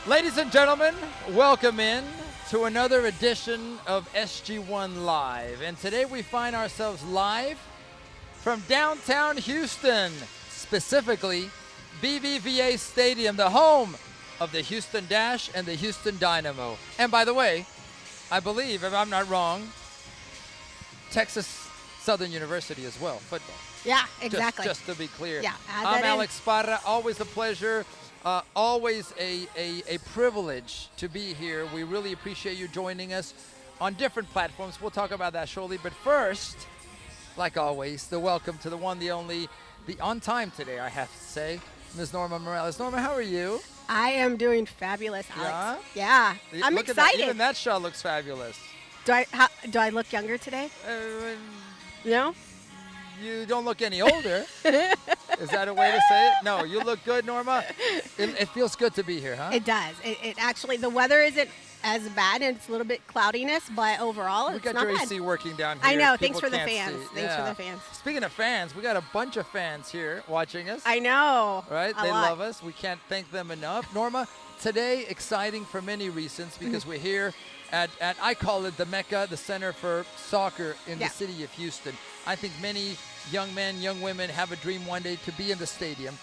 Ladies and gentlemen, welcome in to another edition of SG1 Live. And today we find ourselves live from downtown Houston, specifically BBVA Stadium, the home of the Houston Dash and the Houston Dynamo. And by the way, I believe, if I'm not wrong, Texas Southern University as well, football. Yeah, exactly. Just to be clear. Yeah, I'm Alex Parra, always a pleasure. Always a privilege to be here. We really appreciate you joining us on different platforms. We'll talk about that shortly. But first, like always, the welcome to the one, the only, the on time today, I have to say, Ms. Norma Morales. Norma, how are you? I am doing fabulous, Alex. Yeah. I'm Look excited. At that. Even that shot looks fabulous. Do I look younger today? No? You don't look any older. Is that a way to say it? No, you look good, Norma. It feels good to be here, huh? It does. It actually, the weather isn't as bad, and it's a little bit cloudiness, but overall, it's not bad. We got your AC working down here. I know. People Thanks for the can't fans. see. Thanks for the fans. Speaking of fans, we got a bunch of fans here watching us. I know. Right? A They lot. love us. We can't thank them enough. Norma, today exciting for many reasons because we're here at I call it the Mecca, the center for soccer in the city of Houston. I think many young men, young women have a dream one day to be in the stadium.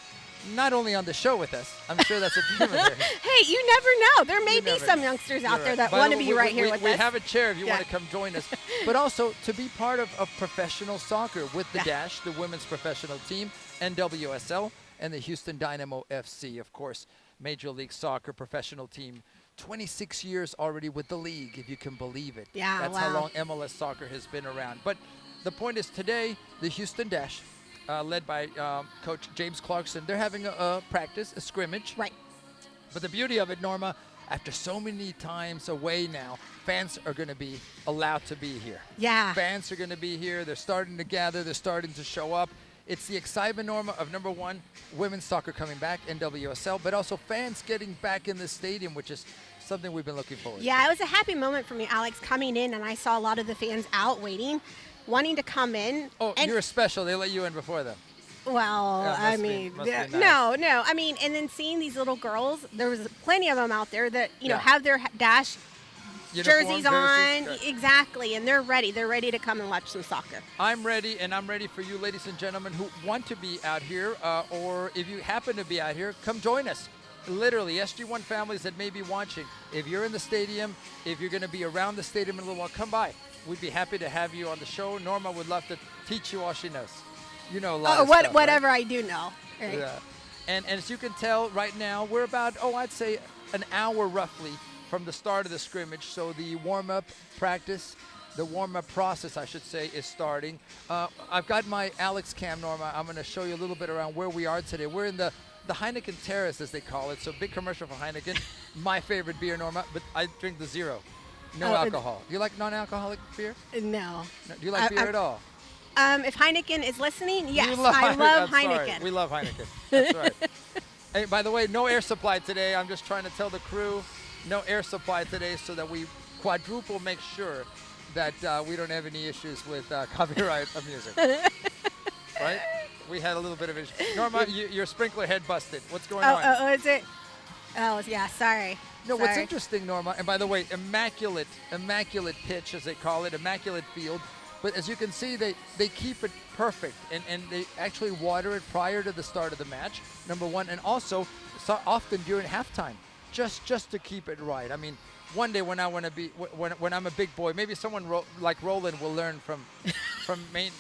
Not only on the show with us. I'm sure that's a dream of theirs. Hey, you never know. There may be some youngsters out there that want to be right here with us. We have a chair if you want to come join us. But also to be part of professional soccer with the Dash, the women's professional team, NWSL, and the Houston Dynamo FC, of course, Major League Soccer professional team. 26 years already with the league, if you can believe it. Yeah, That's how long MLS soccer has been around. But the point is today, the Houston Dash, led by Coach James Clarkson, they're having a practice, a scrimmage. Right. But the beauty of it, Norma, after so many times away now, fans are going to be allowed to be here. Yeah. Fans are going to be here. They're starting to gather. They're starting to show up. It's the excitement, Norma, of number one, women's soccer coming back, NWSL, but also fans getting back in the stadium, which is something we've been looking forward to. Yeah, it was a happy moment for me, Alex, coming in, and I saw a lot of the fans out waiting, wanting to come in. Oh, you're special. They let you in before them. Well, Yeah, I must be mean, nice. no. I mean, and then seeing these little girls, there was plenty of them out there that, have their Dash jerseys on. Great. Exactly, and they're ready. They're ready to come and watch some soccer. I'm ready, and I'm ready for you, ladies and gentlemen, who want to be out here, or if you happen to be out here, come join us. Literally, SG1 families that may be watching, if you're in the stadium, if you're going to be around the stadium in a little while, come by. We'd be happy to have you on the show. Norma would love to teach you all she knows. You know a lot of stuff, whatever right? I do know. Right? Yeah. And as you can tell right now, we're about, I'd say an hour roughly from the start of the scrimmage. So the warm-up practice, the warm-up process, I should say, is starting. I've got my Alex cam, Norma. I'm going to show you a little bit around where we are today. We're in the Heineken Terrace, as they call it. So big commercial for Heineken. My favorite beer, Norma, but I drink the zero. No alcohol. Do you like non-alcoholic beer? No. Do you like beer at all? If Heineken is listening, yes, I love Heineken. Heineken. We love Heineken. That's right. Hey, by the way, no air supply today. I'm just trying to tell the crew, no air supply today so that we quadruple make sure that we don't have any issues with copyright of music. Right? We had a little bit of issue. Norma, your sprinkler head busted. What's going on? Oh, is it? Oh, yeah, sorry. No, what's interesting, Norma, and by the way, immaculate pitch, as they call it, immaculate field. But as you can see, they keep it perfect, and they actually water it prior to the start of the match, number one, and also so often during halftime, just to keep it right. I mean, one day when I want to be, when I'm a big boy, maybe someone like Roland will learn from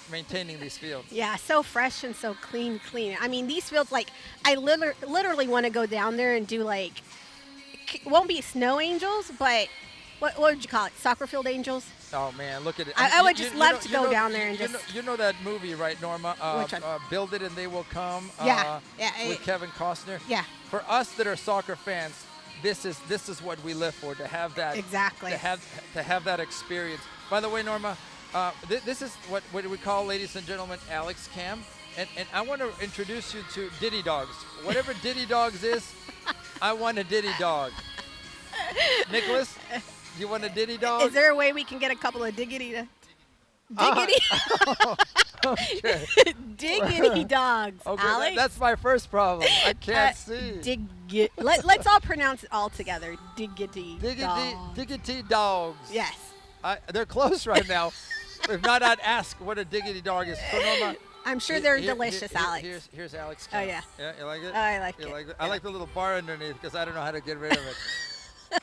maintaining these fields. Yeah, so fresh and so clean. I mean, these fields, like, I literally want to go down there and do, like, won't be snow angels, but what would you call it? Soccer field angels? Oh, man, look at it. I would just love to go down there and just... You know that movie, right, Norma? Which one? Build It and They Will Come. Yeah. With Kevin Costner. Yeah. For us that are soccer fans, this is what we live for, to have that. Exactly. To have that experience. By the way, Norma, this is what we call, ladies and gentlemen, Alex Cam. And I want to introduce you to Diddy Dogs. Whatever Diddy Dogs is, I want a Diddy Dog. Nicholas, you want a Diddy Dog? Is there a way we can get a couple of diggity? Okay. Diggity dogs, Okay, Alex. that's my first problem. I can't see. Let's all pronounce it all together. Diggity Diggity, dogs. diggity dogs. Yes. They're close right now. If not, I'd ask what a diggity dog is. So Norma, I'm sure they're delicious, Alex. Here's Alex. Oh, yeah. Yeah, you like it? Oh, I like You it. Like it? Yeah. I like the little bar underneath because I don't know how to get rid of it.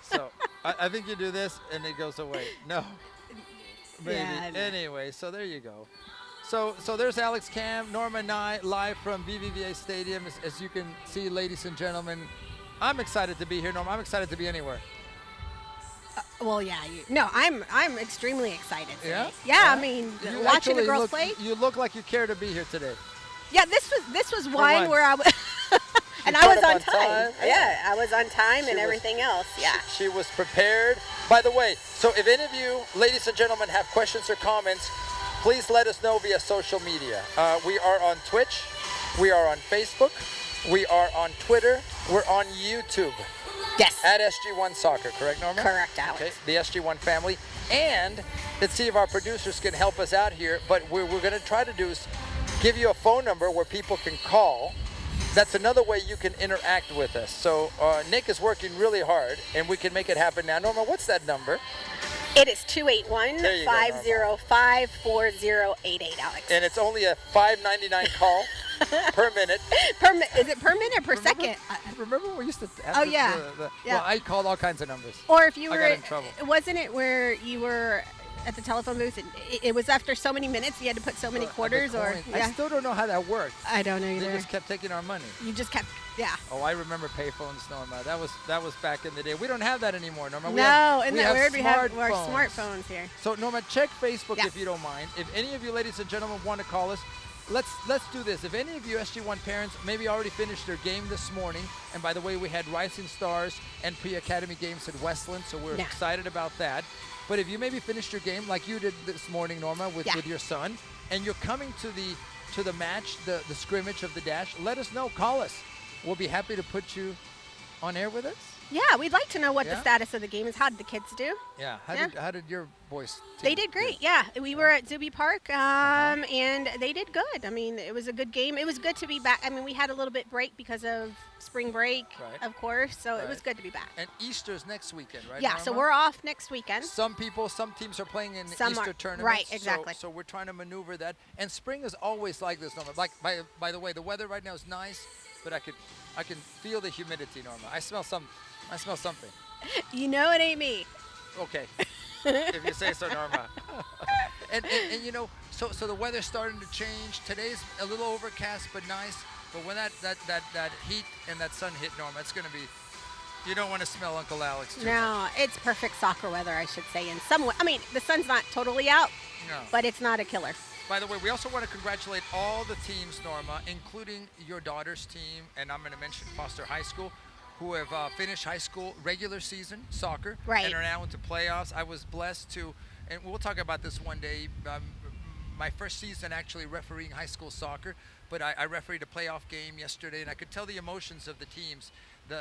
So I think you do this and it goes away. No. Maybe. Yeah, Anyway, so there you go. So there's Alex Cam, Norma and I live from BBVA Stadium. As you can see, ladies and gentlemen, I'm excited to be here, Norma. I'm excited to be anywhere. Well, yeah. I'm extremely excited. Today. Yeah? Yeah. I mean, You watching the actually girls look, play. You look like you care to be here today. Yeah, this was one once. where I was, and I showed was up on on time. time. Yeah, I was on time She and was- everything else. Yeah. She was prepared. By the way, so if any of you, ladies and gentlemen, have questions or comments, please let us know via social media. We are on Twitch. We are on Facebook. We are on Twitter. We're on YouTube Yes. at SG1 Soccer, correct, Norma? Correct, Alex. Okay, the SG1 family. And let's see if our producers can help us out here. But what we're going to try to do is give you a phone number where people can call. That's another way you can interact with us. So Nick is working really hard, and we can make it happen now. Norma, what's that number? It is There you go, 281-505-4088, Alex. And it's only a $5.99 call per minute. Is it per minute or per second? Remember when we used to ask Oh, yeah. Yeah. Well, I called all kinds of numbers. Or if you I were, got in trouble. wasn't it where you were at the telephone booth and it was after so many minutes you had to put so many quarters or I yeah. still don't know how that worked. I don't know They either. just kept taking our money. You just kept, yeah. Oh, I remember payphones, Norma. That was back in the day. We don't have that anymore, Norma. No, isn't that weird? We have our smartphones. smartphones here. So Norma, check Facebook Yeah. if you don't mind. If any of you ladies and gentlemen want to call us, let's do this. If any of you SG1 parents maybe already finished their game this morning, and by the way, we had Rising Stars and pre-academy games at Westland, so we're Yeah. excited about that. But if you maybe finished your game like you did this morning, Norma, with your son, and you're coming to the match, the scrimmage of the Dash, let us know. Call us. We'll be happy to put you on air with us. Yeah, we'd like to know what Yeah? the status of the game is. How did the kids do? Yeah. How did your boys? They team did great. do? Yeah, we were at Zuby Park, and they did good. I mean, it was a good game. It was good to be back. I mean, we had a little bit break because of spring break, Right. of course. So it was Right. good to be back. And Easter's next weekend, right? Yeah, so Norma? we're off next weekend. Some teams are playing in Some Easter are- tournaments. right, so- exactly. So we're trying to maneuver that. And spring is always like this, Norma. Like by the way, the weather right now is nice, but I can feel the humidity, Norma. I smell something. You know it ain't me. Okay. If you say so, Norma. and you know, so the weather's starting to change. Today's a little overcast but nice. But when that heat and that sun hit, Norma, it's gonna be. You don't want to smell Uncle Alex too much. No, it's perfect soccer weather, I should say. In some way, I mean, the sun's not totally out, No. but it's not a killer. By the way, we also want to congratulate all the teams, Norma, including your daughter's team, and I'm going to mention Foster High School, who have finished high school regular season soccer Right. and are now into playoffs. I was blessed to, and we'll talk about this one day, my first season actually refereeing high school soccer, but I refereed a playoff game yesterday, and I could tell the emotions of the teams.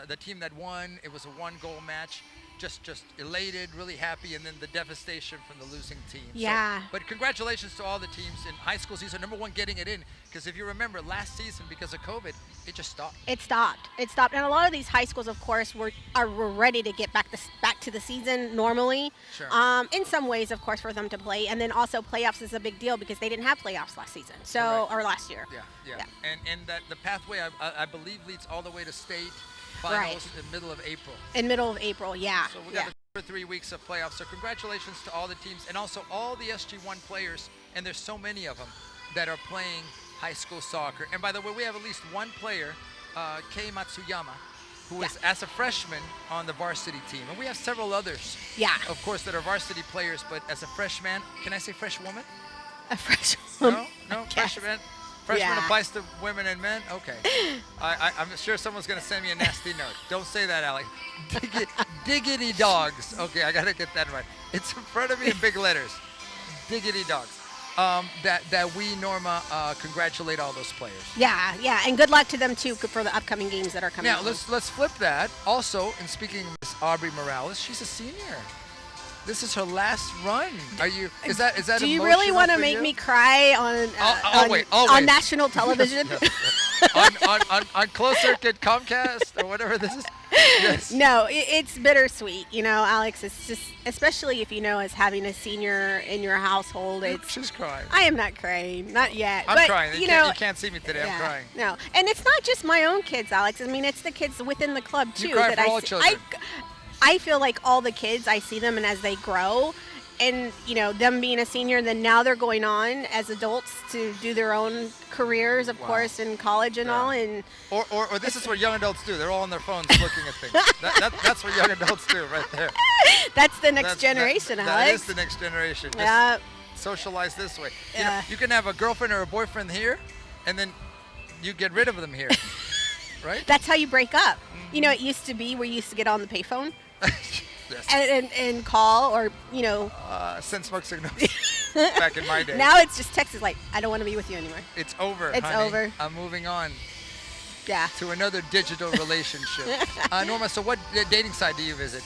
The team that won, it was a one-goal match, just elated, really happy, and then the devastation from the losing team. Yeah. So, but congratulations to all the teams in high school season. Number one, getting it in, because if you remember last season, because of COVID, it just stopped. It stopped. And a lot of these high schools, of course, were ready to get back to the season normally. Sure. In some ways, of course, for them to play, and then also playoffs is a big deal because they didn't have playoffs last season. So Correct. or last year. Yeah. And that the pathway I believe leads all the way to state finals in the middle of April. In middle of April, yeah. So we got the 2 or 3 weeks of playoffs. So congratulations to all the teams and also all the SG1 players, and there's so many of them that are playing high school soccer. And by the way, we have at least one player, Kei Matsuyama, who is as a freshman on the varsity team. And we have several others, Yeah. of course, that are varsity players, but as a freshman, can I say fresh woman? A fresh No, Yes. freshman Yeah. applies to women and men. Okay, I'm sure someone's gonna send me a nasty note. Don't say that, Alex. Diggity dogs. Okay, I gotta get that right. It's in front of me in big letters. Diggity dogs. That we, Norma, congratulate all those players. Yeah, and good luck to them too for the upcoming games that are coming. Now up. let's flip that. Also, and speaking of Miss Aubrey Morales, she's a senior. This is her last run. Are you? Is that Do you really want to emotional for make you? me cry on I'll wait. on national television? on closed circuit Comcast or whatever this is? Yes. No, it's bittersweet. You know, Alex, it's just, especially if you know, as having a senior in your household, it's. She's crying. I am not crying, not yet. I'm but, crying. You know, you can't see me today. yeah, I'm crying. No, and it's not just my own kids, Alex. I mean, it's the kids within the club too. You cry that for all children. I feel like all the kids, I see them, and as they grow, and you know, them being a senior, then now they're going on as adults to do their own careers, of course, in college and all. And or this is what young adults do. They're all on their phones looking at things. That's what young adults do right there. That's the next generation, Alex. That is the next generation. Just socialize this way. You know, you can have a girlfriend or a boyfriend here, and then you get rid of them here, right? That's how you break up. You know, it used to be where you used to get on the payphone. Yes. And call, or you know, send smoke signals. Back in my day. Now it's just text is like, I don't want to be with you anymore. It's over. It's honey. over. I'm moving on. Yeah. To another digital relationship. Norma, so what dating site do you visit?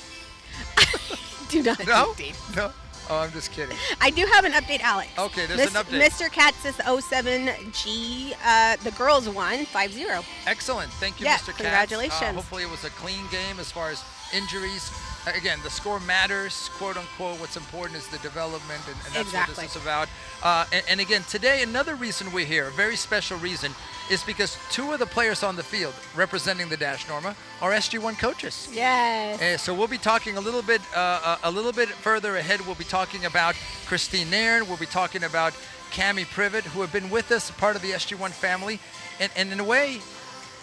Do not No? date. No. Oh, I'm just kidding. I do have an update, Alex. Okay, there's an update. Mr. Katz is 07G. The girls won 5-0. Excellent. Thank you, Yeah, Mr. Katz. congratulations. Hopefully it was a clean game as far as injuries. Again, the score matters, quote unquote. What's important is the development, and that's Exactly. what this is about. And again, today, another reason we're here, a very special reason, is because two of the players on the field representing the Dash, Norma, are SG1 coaches. Yes. So we'll be talking a little bit further ahead. We'll be talking about Christine Nairn. We'll be talking about Cammie Privet, who have been with us, part of the SG1 family. And in a way,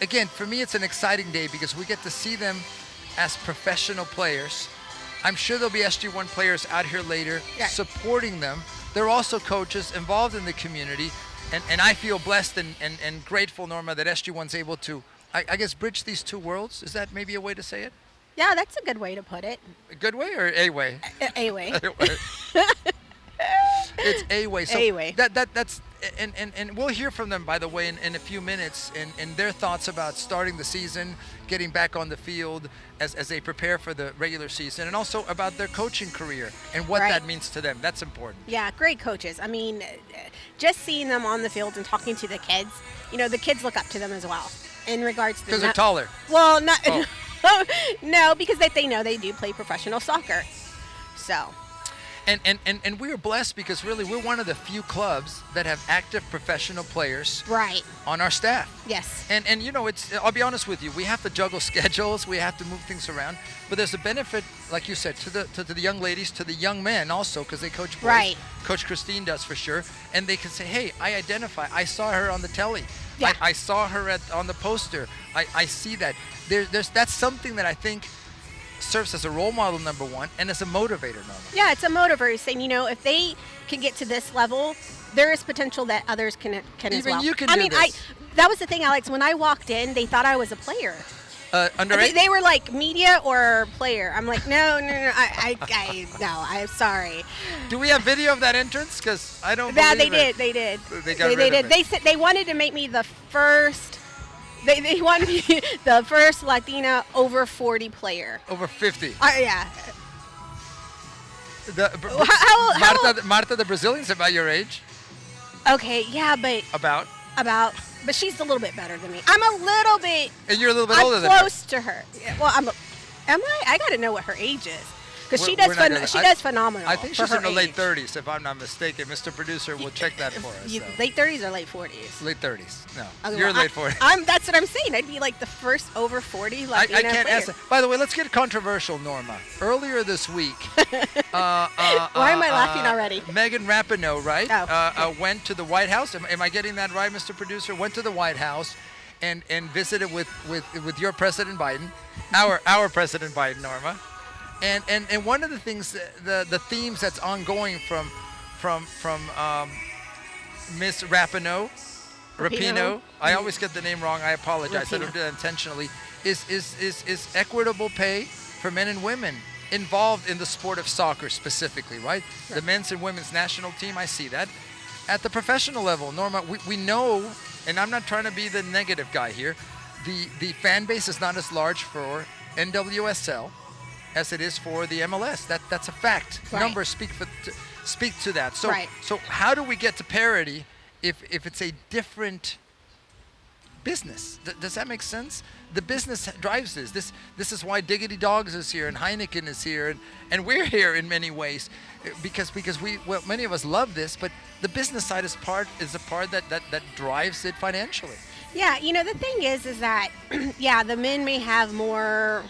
again, for me, it's an exciting day because we get to see them as professional players. I'm sure there'll be SG1 players out here later supporting them. They're also coaches involved in the community. And I feel blessed and grateful, Norma, that SG1's able to, I guess, bridge these two worlds. Is that maybe a way to say it? Yeah, that's a good way to put it. A good way or a way? A way. It's a way. So A way. That's and we'll hear from them, by the way, in a few minutes, and their thoughts about starting the season, getting back on the field as they prepare for the regular season, and also about their coaching career and what that means to them. That's important. Yeah, great coaches. I mean, just seeing them on the field and talking to the kids, you know, the kids look up to them as well in regards to Because they're taller. Well, not no, because they know they do play professional soccer. So. And we are blessed because really we're one of the few clubs that have active professional players on our staff. Yes. And you know, I'll be honest with you, we have to juggle schedules, we have to move things around, but there's a benefit, like you said, to the young ladies, to the young men also, because they coach boys. Right. Coach Christine does for sure, and they can say, hey, I saw her on the telly. Yeah. I saw her on the poster. I see that. That's something that I think serves as a role model, number one, and as a motivator, number. Yeah, it's a motivator saying, you know, if they can get to this level, there is potential that others can as well. Even you can do this. That was the thing, Alex. When I walked in, they thought I was a player. Underage? They were like, media or player. I'm like, no, I'm sorry. Do we have video of that entrance? Because I don't Yeah, believe they it. did. They got rid of it. They said they wanted to make me the first. They wanted me the first Latina over 40 player. Over 50. Yeah. Marta, the Brazilian's about your age. Okay, yeah, but About, but she's a little bit better than me. I'm a little bit. and you're a little bit older I'm than her. close to her. Yeah, well, am I? I got to know what her age is. Because she We're does not gonna- she does phenomenal. I think for she's her in the late age. 30s, if I'm not mistaken. Mr. Producer will check that for us. So. Late 30s or late 40s? Late 30s. No, Okay, you're well, late 40s. That's what I'm saying. I'd be like the first over 40 I Latina can't player. ask that. By the way, let's get controversial, Norma. Earlier this week, Why am I laughing already? Megan Rapinoe, right? Oh, went to the White House. Am I getting that right, Mr. Producer? Went to the White House and visited with your President Biden, our President Biden, Norma. And one of the things, the themes that's ongoing from Miss Rapinoe, I always get the name wrong. I apologize. I don't do that intentionally. Is equitable pay for men and women involved in the sport of soccer specifically, right? The men's and women's national team. I see that. At the professional level, Norma, we know, and I'm not trying to be the negative guy here. The fan base is not as large for NWSL as it is for the MLS. That's a fact. Right. Numbers speak to that. So Right. so how do we get to parity if it's a different business? Does that make sense? The business drives this. This is why Diggity Dogs is here and Heineken is here and we're here in many ways because many of us love this, but the business side is a part that drives it financially. Yeah, the thing is that, yeah, the men may have more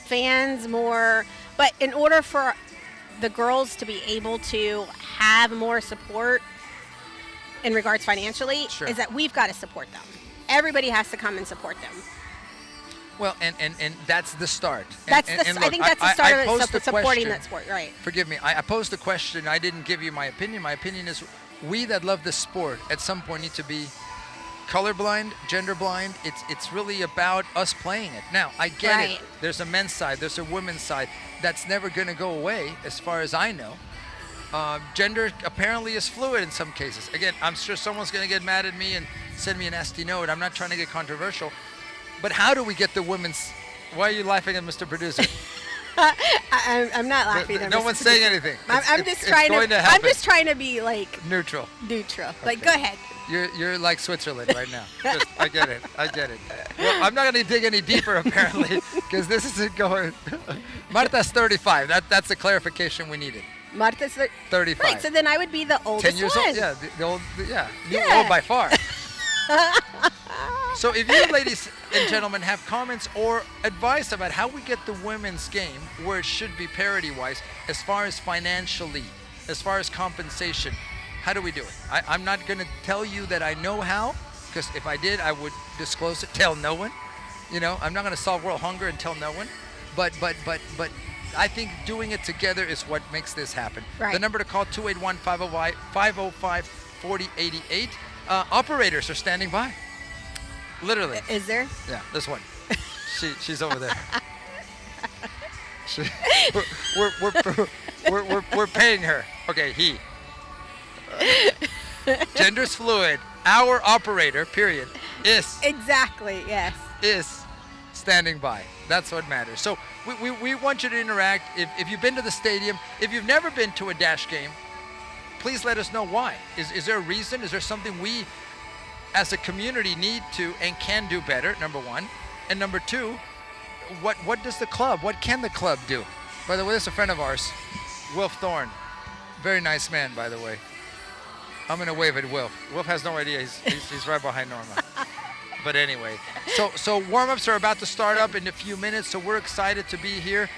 fans, but in order for the girls to be able to have more support in regards financially, Sure. is that we've got to support them. Everybody has to come and support them. Well, and that's the start. I Look, think that's the start of posed it, a supporting question. that sport, right? Forgive me. I posed the question. I didn't give you my opinion. My opinion is we that love this sport at some point need to be colorblind, gender blind. It's really about us playing it. Now, I get Right. it. There's a men's side. There's a women's side. That's never going to go away as far as I know. Gender apparently is fluid in some cases. Again, I'm sure someone's going to get mad at me and send me a nasty note. I'm not trying to get controversial. But how do we get the women's... Why are you laughing at Mr. Producer? I'm not laughing. No one's saying anything. I'm just trying to. I'm just trying to be like neutral. Like, go ahead. You're like Switzerland right now. I get it. Well, I'm not going to dig any deeper apparently because this isn't going. Marta's 35. That's the clarification we needed. Marta's 35. Right. So then I would be the oldest 10 years one. old. Yeah. The old. Yeah. You're Yeah. old by far. So if you, ladies and gentlemen, have comments or advice about how we get the women's game where it should be parity-wise, as far as financially, as far as compensation, how do we do it? I'm not going to tell you that I know how, because if I did, I would disclose it, tell no one. I'm not going to solve world hunger and tell no one. But I think doing it together is what makes this happen. Right. The number to call, 281-505-4088. Operators are standing by. Literally. Is there? Yeah, this one. She's over there. We're paying her. Okay, he. Gender's fluid. Our operator, period, is Exactly. Yes. standing by. That's what matters. So we want you to interact. If you've been to the stadium, if you've never been to a Dash game, please let us know why. Is there a reason? Is there something we as a community need to and can do better, number one? And number two, what can the club do? By the way, this is a friend of ours, Wilf Thorne. Very nice man, by the way. I'm going to wave at Wilf. Wilf has no idea. He's right behind Norma. But anyway, so warm-ups are about to start up in a few minutes, so we're excited to be here.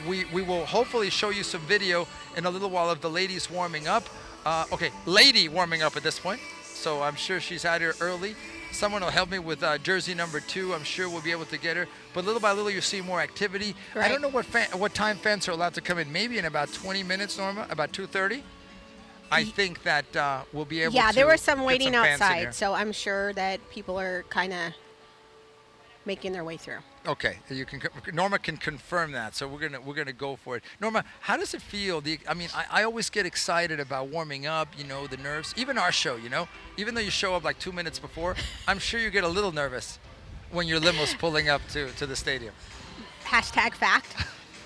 We will hopefully show you some video in a little while of the ladies warming up. Lady warming up at this point. So I'm sure she's out here early. Someone will help me with jersey number 2. I'm sure we'll be able to get her. But little by little, you'll see more activity. Right. I don't know what time fans are allowed to come in. Maybe in about 20 minutes, Norma, about 2:30. I think that we'll be able to. Yeah, there were some get waiting some fans in here. outside, so I'm sure that people are kind of making their way through. Okay, Norma can confirm that, so we're gonna go for it. Norma, how does it feel? I always get excited about warming up. The nerves. Even our show, even though you show up like 2 minutes before, I'm sure you get a little nervous when your limo's pulling up to the stadium. Hashtag fact.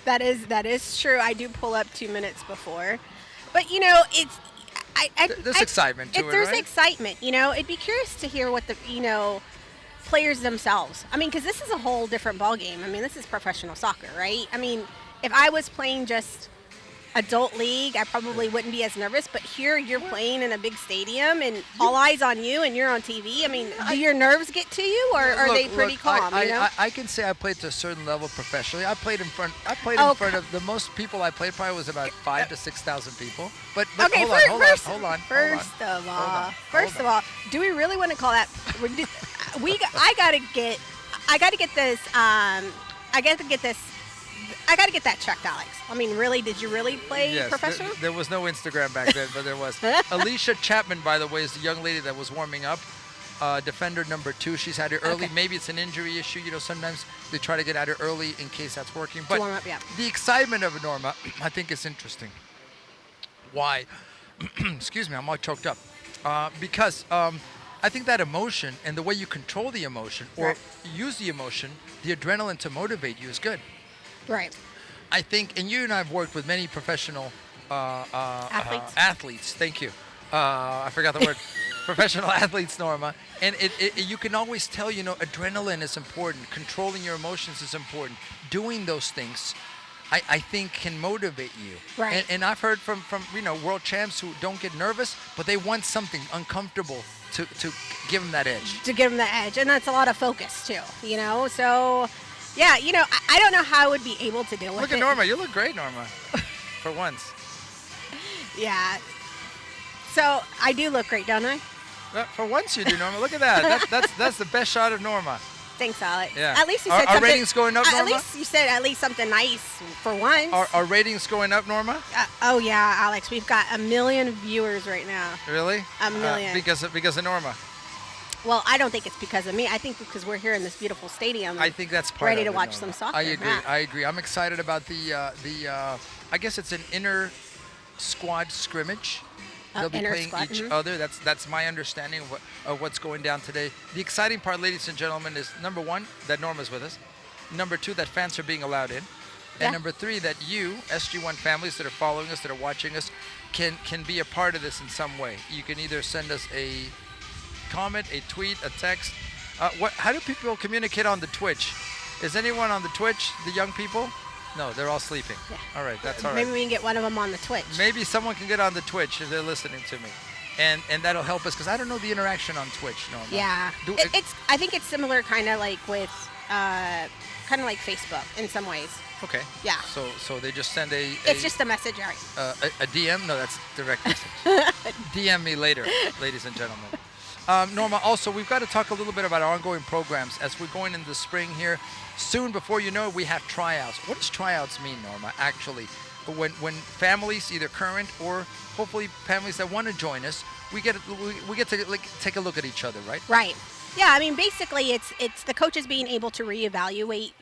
That is true. I do pull up 2 minutes before, but it's. There's excitement to it, There's right? excitement. It'd be curious to hear what the players themselves. Because this is a whole different ballgame. This is professional soccer, right? If I was playing just adult league, I probably wouldn't be as nervous. But here, you're playing in a big stadium, and all eyes on you, and you're on TV. Do your nerves get to you, or are they pretty calm? I can say I played to a certain level professionally. I played in front of the most people I played probably was about 5,000 to 6,000 people. But okay, hold on. First of all, do we really want to call that? I gotta get that checked, Alex. Really? Did you really play Yes, professional? there was no Instagram back then, but there was. Alicia Chapman, by the way, is the young lady that was warming up. Defender number 2. She's had it early. Okay. Maybe it's an injury issue. Sometimes they try to get at her early in case that's working. But warm up, yeah. The excitement of Norma, I think, is interesting. Why? Excuse me, I'm all choked up. Because I think that emotion and the way you control the emotion or Right. use the emotion, the adrenaline to motivate you is good. Right. I think, and you and I have worked with many professional athletes. Thank you. I forgot the word. Professional athletes, Norma. And you can always tell, adrenaline is important. Controlling your emotions is important. Doing those things, I think, can motivate you. Right. And I've heard from world champs who don't get nervous, but they want something uncomfortable to give them that edge. To give them the edge. And that's a lot of focus, too, So, yeah, I don't know how I would be able to deal with it. Look at Norma. You look great, Norma, for once. Yeah. So I do look great, don't I? For once you do, Norma. Look at that. That's the best shot of Norma. Thanks, Alex. Yeah. At least you said Our something. ratings going up, Norma? At least you said something nice for once. Our ratings going up, Norma? Oh yeah, Alex. We've got 1 million viewers right now. Really? 1 million. Because of Norma. Well, I don't think it's because of me. I think because we're here in this beautiful stadium. I think that's part ready of to it, watch Norma. some soccer. I agree. I'm excited about the I guess it's an inner squad scrimmage. They'll be playing each other. That's my understanding of what's going down today. The exciting part, ladies and gentlemen, is number one, that Norma's with us. Number two, that fans are being allowed in. And number three, that you, SG1 families that are following us, that are watching us, can be a part of this in some way. You can either send us a comment, a tweet, a text. How do people communicate on the Twitch? Is anyone on the Twitch, the young people? No, they're all sleeping. Yeah. All right, that's all right. Maybe we can get one of them on the Twitch. Maybe someone can get on the Twitch if they're listening to me. And that'll help us, because I don't know the interaction on Twitch, Norma. Yeah. I think it's similar kind of like with, kind of like Facebook in some ways. Okay. Yeah. So they just send it's just a message, right? a DM? No, that's direct message. DM me later, ladies and gentlemen. Norma, also, we've got to talk a little bit about our ongoing programs as we're going into the spring here. Soon, before you know it, we have tryouts. What does tryouts mean, Norma, actually? When families, either current or hopefully families that want to join us, we get to take a look at each other, right? Right. Yeah, I mean, basically, it's the coaches being able to reevaluate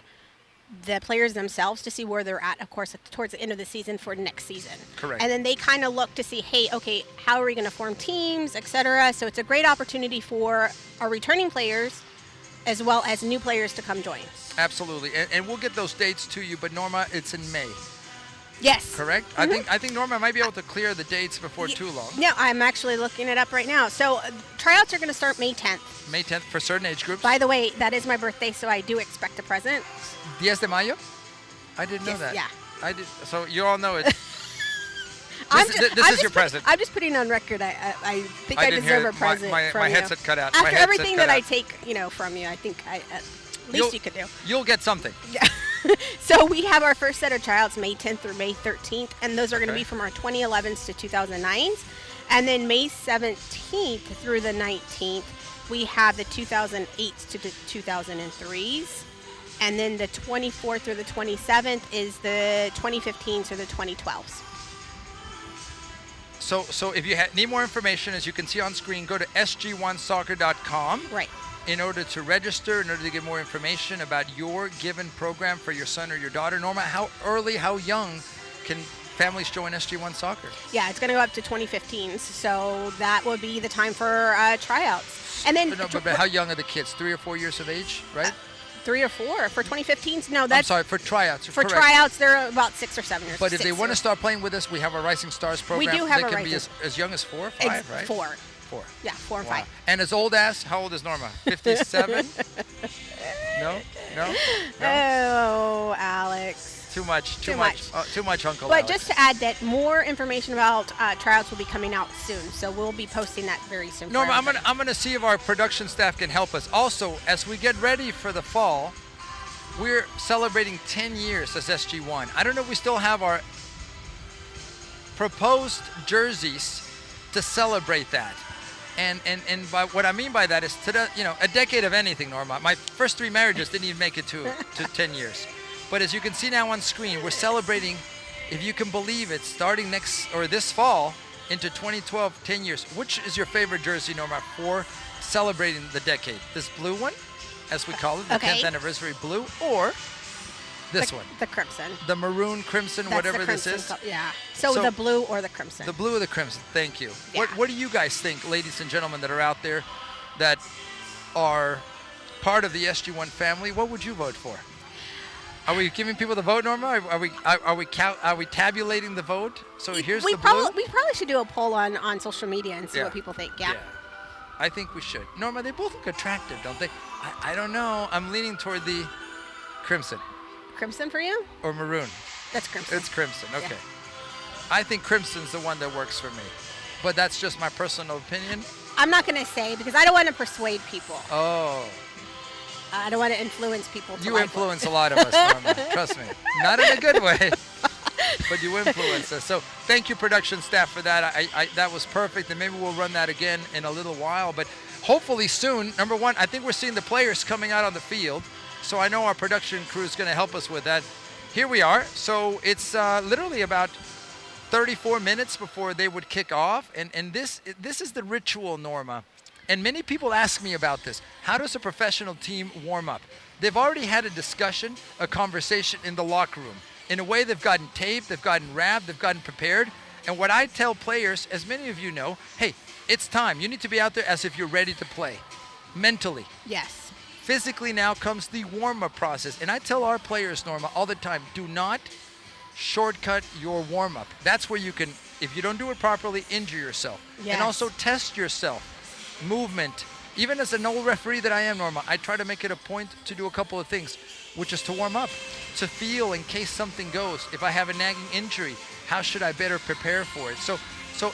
the players themselves to see where they're at, of course, towards the end of the season for next season. Correct. And then they kind of look to see, hey, okay, how are we going to form teams, et cetera. So it's a great opportunity for our returning players as well as new players to come join. Absolutely. And we'll get those dates to you, but Norma, it's in May. Yes. Correct? Mm-hmm. I think Norma might be able to clear the dates before too long. No, I'm actually looking it up right now. So tryouts are going to start May 10th. May 10th for certain age groups. By the way, that is my birthday, so I do expect a present. 10 de Mayo? I didn't know that. Yeah. I did. So you all know it. This is your present. I'm just putting on record. I think I deserve a present from my you. headset cut out. After everything that I take, from you, I think at least you could do. You'll get something. Yeah. So we have our first set of tryouts May 10th through May 13th, and those are going to be from our 2011s to 2009s. And then May 17th through the 19th, we have the 2008s to the 2003s. And then the 24th through the 27th is the 2015s or the 2012s. So if you need more information, as you can see on screen, go to sg1soccer.com. Right. In order to register, in order to get more information about your given program for your son or your daughter. Norma, how young can families join SG1 Soccer? Yeah, it's going to go up to 2015s, so that would be the time for tryouts. And then, but how young are the kids? 3 or 4 years of age, right? 3 or 4 for 2015s. No, that's I'm sorry, for tryouts. For correct. tryouts, they're about 6 or 7 years. But if they want to start playing with us, we have a Rising Stars program. We do have that a can be Rising. as young as 4 or 5, right? 4. 4. Yeah, 4 and Wow. 5. And as old as? How old is Norma? 57? No. Oh, Alex. Too much. Too much, Uncle But Alex. just to add that more information about tryouts will be coming out soon, so we'll be posting that very soon. Norma, I'm gonna see if our production staff can help us. Also, as we get ready for the fall, we're celebrating 10 years as SG1. I don't know if we still have our proposed jerseys to celebrate that. And by what I mean by that is a decade of anything, Norma. My first 3 marriages didn't even make it to 10 years. But as you can see now on screen, we're celebrating, if you can believe it, starting this fall into 2012, 10 years. Which is your favorite jersey, Norma, for celebrating the decade? This blue one, as we call it, the 10th anniversary blue, or this one? The crimson. The maroon, crimson, That's whatever the crimson this is? Yeah. So the blue or the crimson. The blue or the crimson, thank you. Yeah. What do you guys think, ladies and gentlemen that are out there that are part of the SG1 family? What would you vote for? Are we giving people the vote, Norma? Are we tabulating the vote? So here's we the blue. we probably should do a poll on social media and see Yeah. what people think. Yeah. I think we should. Norma, they both look attractive, don't they? I don't know. I'm leaning toward the crimson Crimson for you? or maroon. That's crimson. It's crimson. Okay. Yeah. I think crimson's the one that works for me, but that's just my personal opinion. I'm not going to say because I don't want to persuade people. Oh, I don't want to influence people. To you like influence a lot of us, Norma. Trust me. Not in a good way, but you influence us. So thank you, production staff, for that. That was perfect, and maybe we'll run that again in a little while. But hopefully soon. Number one, I think we're seeing the players coming out on the field, so I know our production crew is going to help us with that. Here we are. So it's literally about 34 minutes before they would kick off, and this is the ritual, Norma. And many people ask me about this. How does a professional team warm up? They've already had a discussion, a conversation in the locker room. In a way, they've gotten taped, they've gotten wrapped, they've gotten prepared. And what I tell players, as many of you know, hey, it's time. You need to be out there as if you're ready to play, mentally. Yes. Physically now comes the warm-up process. And I tell our players, Norma, all the time, do not shortcut your warm-up. That's where you can, if you don't do it properly, injure yourself. Yes. And also test yourself. Movement. Even as an old referee that I am, Norma, I try to make it a point to do a couple of things, which is to warm up, to feel in case something goes. If I have a nagging injury, how should I better prepare for it? So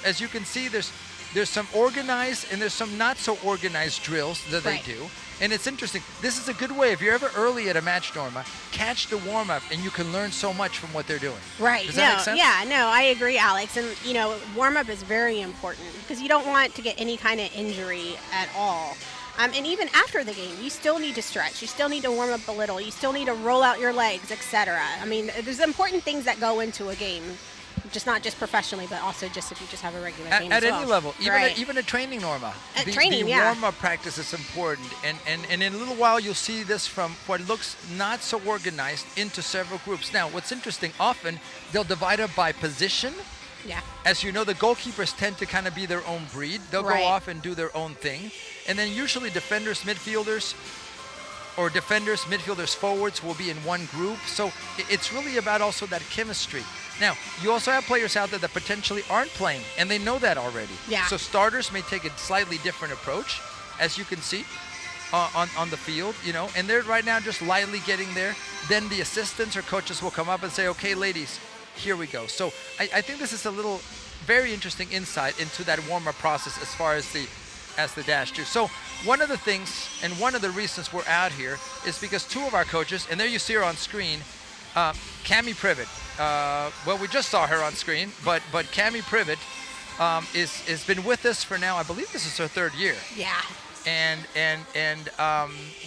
as you can see, there's some organized and there's some not so organized drills that they do. And it's interesting. This is a good way. If you're ever early at a match, Norma, catch the warm-up, and you can learn so much from what they're doing. Right. Does that make sense? Yeah, no, I agree, Alex. And, warm-up is very important because you don't want to get any kind of injury at all. And even after the game, you still need to stretch. You still need to warm up a little. You still need to roll out your legs, etc. I mean, there's important things that go into a game. Just not just professionally, but also just if you just have a regular game at as well. any level, Right. even a training, Norma. The training, yeah. warm-up practice is important, and in a little while you'll see this from what looks not so organized into several groups. Now, what's interesting, often they'll divide up by position. Yeah. As you know, the goalkeepers tend to kind of be their own breed. They'll go off and do their own thing, and then usually defenders, midfielders, or defenders, midfielders, forwards will be in one group. So it's really about also that chemistry. Now, you also have players out there that potentially aren't playing, and they know that already. Yeah. So starters may take a slightly different approach, as you can see on the field, and they're right now just lightly getting there. Then the assistants or coaches will come up and say, okay, ladies, here we go. So I think this is a little very interesting insight into that warm-up process as far as the dash too. So one of the things and one of the reasons we're out here is because two of our coaches, and there you see her on screen, Cami Privet. Well, we just saw her on screen, but Cami Privet has been with us for now. I believe this is her third year. Yeah. And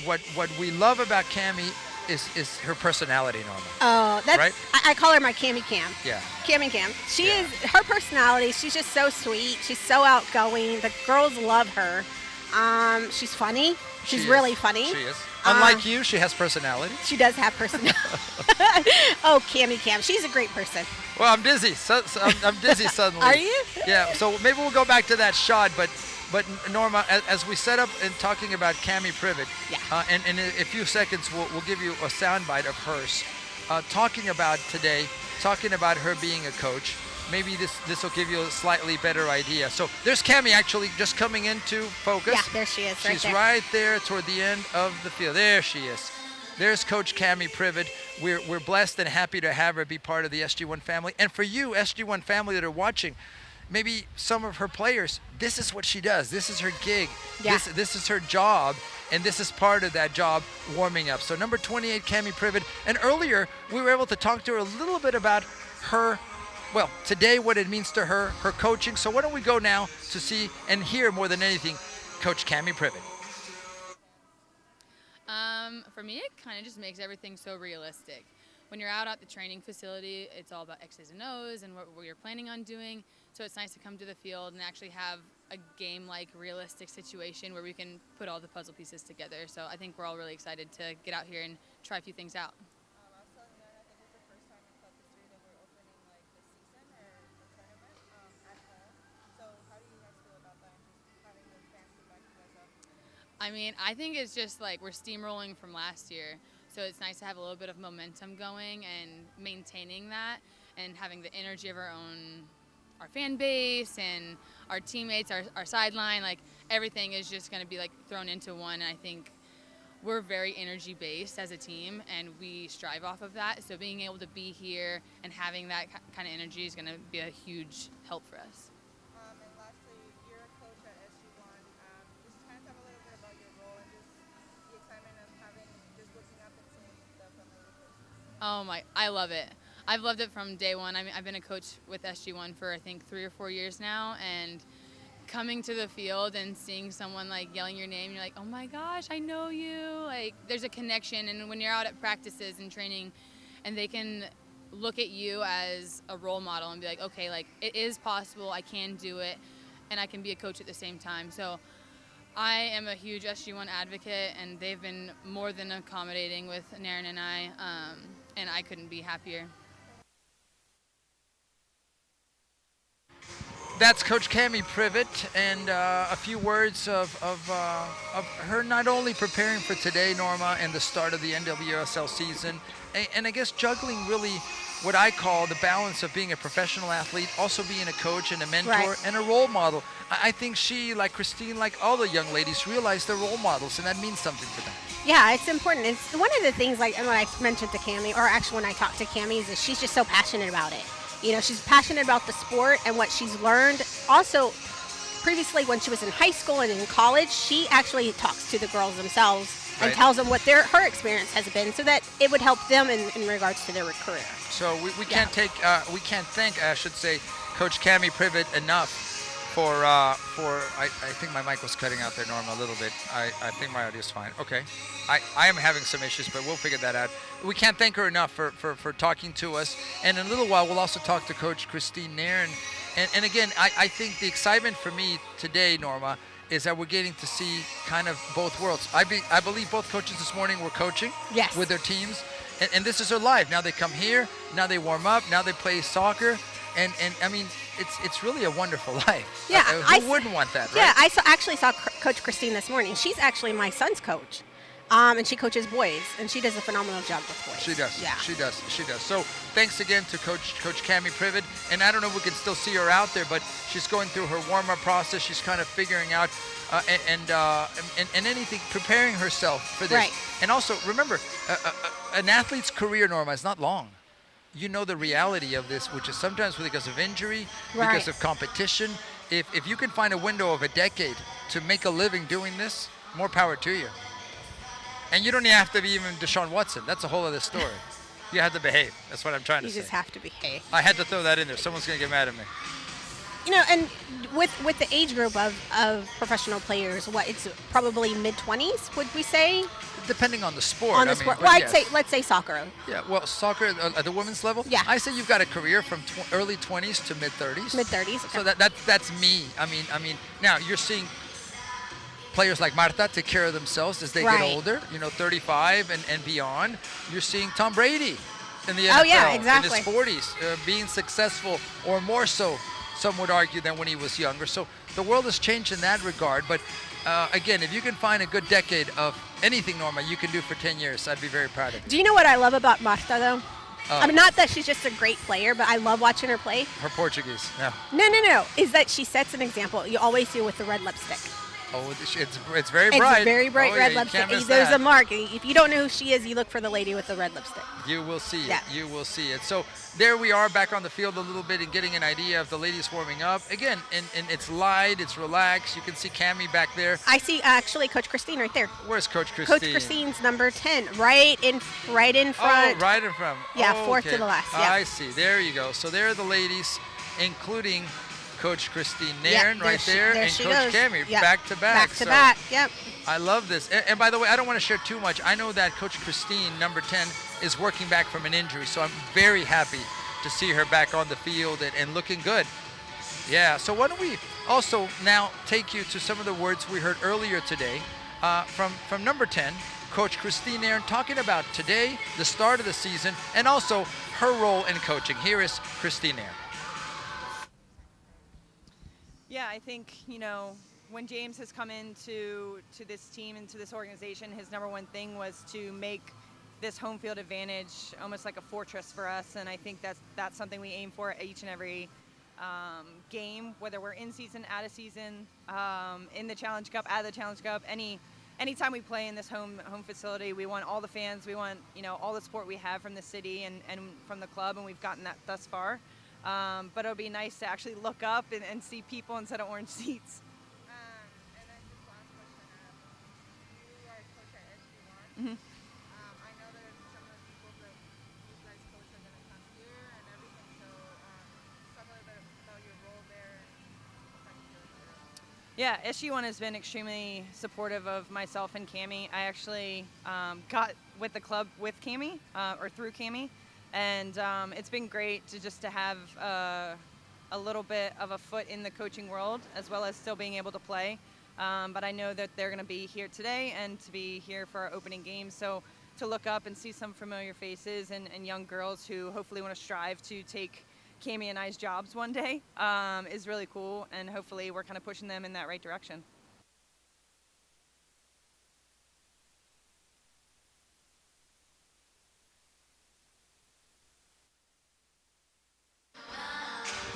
what we love about Cami is her personality, Norma. Oh, that's right? I call her my Cammy Cam. Yeah. Cammy Cam. She is her personality. She's just so sweet. She's so outgoing. The girls love her. She's funny. She's really funny. She is. Unlike you, she has personality. She does have personality. Oh, Cammy Cam. She's a great person. Well, I'm dizzy. So I'm dizzy suddenly. Are you? Yeah. So maybe we'll go back to that shot, but Norma, as we set up and talking about Cami Privet, and in a few seconds we'll give you a soundbite of hers, talking about today, talking about her being a coach. Maybe this will give you a slightly better idea. So there's Cami actually just coming into focus. Yeah, there she is. She's right there toward the end of the field. There she is. There's Coach Cami Privet. We're blessed and happy to have her be part of the SG1 family. And for you, SG1 family that are watching, maybe some of her players, this is what she does. This is her gig. Yeah. This is her job, and this is part of that job, warming up. So number 28, Cami Privet. And earlier, we were able to talk to her a little bit about her, well, today what it means to her, her coaching. So why don't we go now to see and hear more than anything, Coach Cami Privet. For me, it kind of just makes everything so realistic. When you're out at the training facility, it's all about X's and O's and what you're planning on doing. So it's nice to come to the field and actually have a game-like realistic situation where we can put all the puzzle pieces together. So I think we're all really excited to get out here and try a few things out. I was telling you, I think it's the first time in club history that we're opening like the season or the tournament at home. So how do you guys feel about that? Just having the fans to back you guys up? I mean, I think it's just like we're steamrolling from last year. So it's nice to have a little bit of momentum going and maintaining that and having the energy of our fan base and our teammates, our sideline, like everything is just going to be like thrown into one. And I think we're very energy based as a team and we strive off of that. So being able to be here and having that kind of energy is going to be a huge help for us. And lastly, you're a coach at SG1. Just kind of talk a little bit about your role and just the excitement of just looking up and seeing the familiar faces. Oh my, I love it. I've loved it from day one. I mean, I've been a coach with SG1 for I think 3 or 4 years now, and coming to the field and seeing someone like yelling your name, you're like, oh my gosh, I know you. Like there's a connection, and when you're out at practices and training, and they can look at you as a role model and be like, okay, like it is possible, I can do it, and I can be a coach at the same time. So I am a huge SG1 advocate, and they've been more than accommodating with Naren and I, and I couldn't be happier. That's Coach Cami Privet, and a few words of her not only preparing for today, Norma, and the start of the NWSL season, and I guess juggling really what I call the balance of being a professional athlete, also being a coach and a mentor Right. and a role model. I think she, like Christine, like all the young ladies, realize they're role models, and that means something to them. Yeah, it's important. It's one of the things, like, and when I mentioned to Cami, or actually when I talked to Cami, is that she's just so passionate about it. You know, she's passionate about the sport and what she's learned. Also, previously when she was in high school and in college, she actually talks to the girls themselves and Right. tells them what her experience has been, so that it would help them in regards to their career. So we can't thank, I should say, Coach Cami Privet enough for I think my mic was cutting out there, Norma, a little bit. I think my audio's fine. Okay. I am having some issues, but we'll figure that out. We can't thank her enough for talking to us. And in a little while, we'll also talk to Coach Christine Naren. And again, I think the excitement for me today, Norma, is that we're getting to see kind of both worlds. I believe both coaches this morning were coaching Yes. with their teams. And this is their life. Now they come here, now they warm up, now they play soccer. And I mean, it's really a wonderful life. Yeah, who wouldn't want that, right? Yeah, I actually saw Coach Christine this morning. She's actually my son's coach, and she coaches boys, and she does a phenomenal job with boys. She does. Yeah. She does. So thanks again to Coach Cami Privet. And I don't know if we can still see her out there, but she's going through her warm-up process. She's kind of figuring out and anything, preparing herself for this. Right. And also, remember, an athlete's career, Norma, is not long. You know the reality of this, which is sometimes because of injury, Right. because of competition. If you can find a window of a decade to make a living doing this, more power to you. And you don't even have to be even Deshaun Watson. That's a whole other story. You have to behave. That's what I'm trying You to say. just have to behave. I had to throw that in there. Someone's going to get mad at me. You know, and with the age group of professional players, it's probably mid-20s, would we say? Depending on the sport. On the I mean, sport. but Well, yes. let's say soccer. Yeah, well, soccer at the women's level? Yeah. I say you've got a career from early 20s to mid-30s. Mid-30s. Okay. So that's me. I mean, now you're seeing players like Marta take care of themselves as they Right. get older, 35 and beyond. You're seeing Tom Brady in the NFL Oh, yeah, exactly. in his 40s, being successful, or more so, some would argue, than when he was younger. So the world has changed in that regard. But again, if you can find a good decade of anything, Norma, you can do for 10 years, I'd be very proud of you. Do you know what I love about Marta, though? Oh. I mean, not that she's just a great player, but I love watching her play. Her Portuguese, yeah. No. Is that she sets an example. You always see with the red lipstick. Oh, it's very bright. It's very bright Oh, red yeah, you can't lipstick. miss There's that. a mark. If you don't know who she is, you look for the lady with the red lipstick. You will see Yeah. it. You will see it. So there we are back on the field a little bit and getting an idea of the ladies warming up. Again, and it's light, it's relaxed. You can see Cami back there. I see actually Coach Christine right there. Where's Coach Christine? Coach Christine's number 10, right in front. Oh, right in front. Yeah, Oh, fourth to okay. the last, yeah. I see. There you go. So there are the ladies, including Coach Christine Yeah, Nairn right there, there and she Coach goes. Cami Yep. back to back. Back to So back. Yep. I love this. And by the way, I don't want to share too much. I know that Coach Christine, number 10, is working back from an injury, so I'm very happy to see her back on the field and looking good. Yeah, so why don't we also now take you to some of the words we heard earlier today from number 10, Coach Christine Aaron, talking about today, the start of the season, and also her role in coaching. Here is Christine Aaron. Yeah, I think, when James has come into this team, into this organization, his number one thing was to make this home field advantage almost like a fortress for us, and I think that's something we aim for at each and every game, whether we're in season, out of season, in the Challenge Cup, out of the Challenge Cup, anytime we play in this home facility, we want all the fans, we want all the support we have from the city and from the club, and we've gotten that thus far. But it'll be nice to actually look up and see people instead of orange seats. And then just last question, you are a coach at SG1. Mm-hmm. I know that some of the people that you guys coach are going to come here and everything, so talk a little bit about your role there and how you feel about it. Yeah, SG1 has been extremely supportive of myself and Cammie. I actually got with the club with Cammie, or through Cammie, and it's been great to have a little bit of a foot in the coaching world, as well as still being able to play. But I know that they're going to be here today and to be here for our opening game. So to look up and see some familiar faces and young girls who hopefully want to strive to take Cammie and I's jobs one day is really cool. And hopefully we're kind of pushing them in that right direction.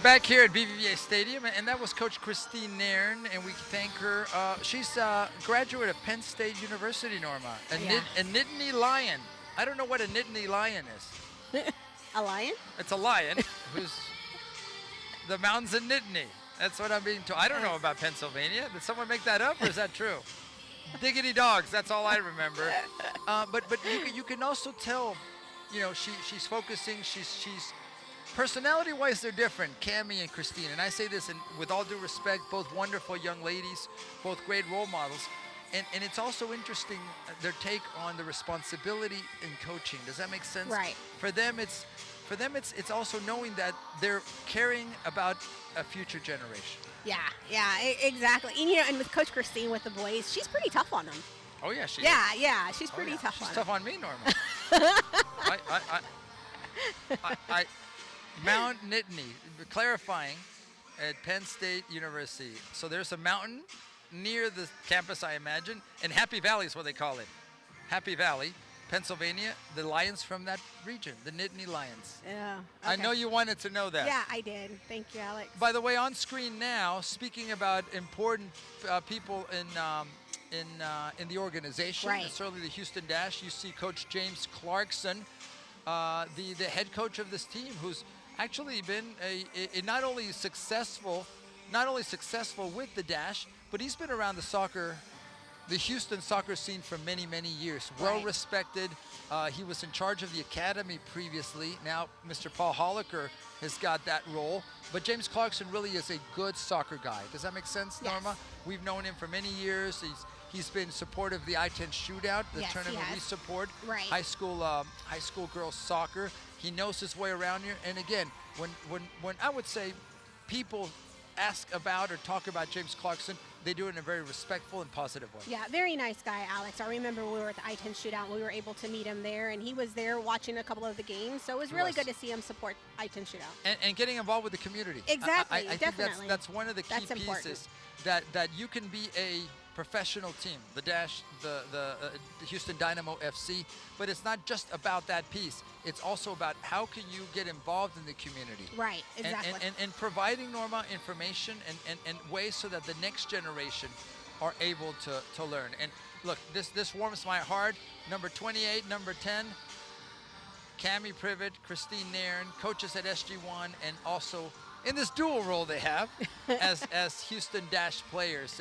Back here at BBVA Stadium, and that was Coach Christine Nairn, and we thank her. She's a graduate of Penn State University, Norma, a Nittany Lion. I don't know what a Nittany Lion is. A lion? It's a lion who's the mountains in Nittany. That's what I'm being told. I don't know about Pennsylvania. Did someone make that up, or is that true? Diggity dogs. That's all I remember. But you can also tell, she's focusing. She's personality-wise, they're different, Cammie and Christine. And I say this with all due respect, both wonderful young ladies, both great role models. And it's also interesting, their take on the responsibility in coaching. Does that make sense? Right. For them, it's also knowing that they're caring about a future generation. Yeah, exactly. And with Coach Christine with the boys, she's pretty tough on them. Oh, yeah, she is. Yeah, she's pretty tough on them. She's tough on me, Norma. I Mount Nittany, clarifying, at Penn State University. So there's a mountain near the campus, I imagine, and Happy Valley is what they call it. Happy Valley, Pennsylvania, the Lions from that region, the Nittany Lions. Yeah. I okay. know you wanted to know that. Yeah, I did. Thank you, Alex. By the way, on screen now, speaking about important people in the organization, right. and certainly the Houston Dash, you see Coach James Clarkson, the head coach of this team, who's actually been a not only successful with the Dash, but he's been around the Houston soccer scene for many, many years. Well Right. respected. He was in charge of the academy previously. Now Mr. Paul Holliker has got that role. But James Clarkson really is a good soccer guy. Does that make sense, Yes. Norma? We've known him for many years. He's been supportive of the I-10 shootout, the Yes, he tournament we has. support. Right. High school girls soccer. He knows his way around here. And again, when I would say people ask about or talk about James Clarkson, they do it in a very respectful and positive way. Yeah, very nice guy, Alex. I remember we were at the I-10 shootout and we were able to meet him there, and he was there watching a couple of the games, so it was really good to see him support I-10 shootout. And getting involved with the Houston Exactly, I definitely. think that's one of the key That's important. pieces that you can be a professional team, the Dash, the Houston Dynamo FC, but it's not just about that piece. It's also about how can you get involved in the community. Right, exactly. And providing, Norma, information and ways so that the next generation are able to learn. And look, this warms my heart. Number 28, number 10, Cammie Privet, Christine Nairn, coaches at SG1, and also in this dual role they have as Houston Dash players.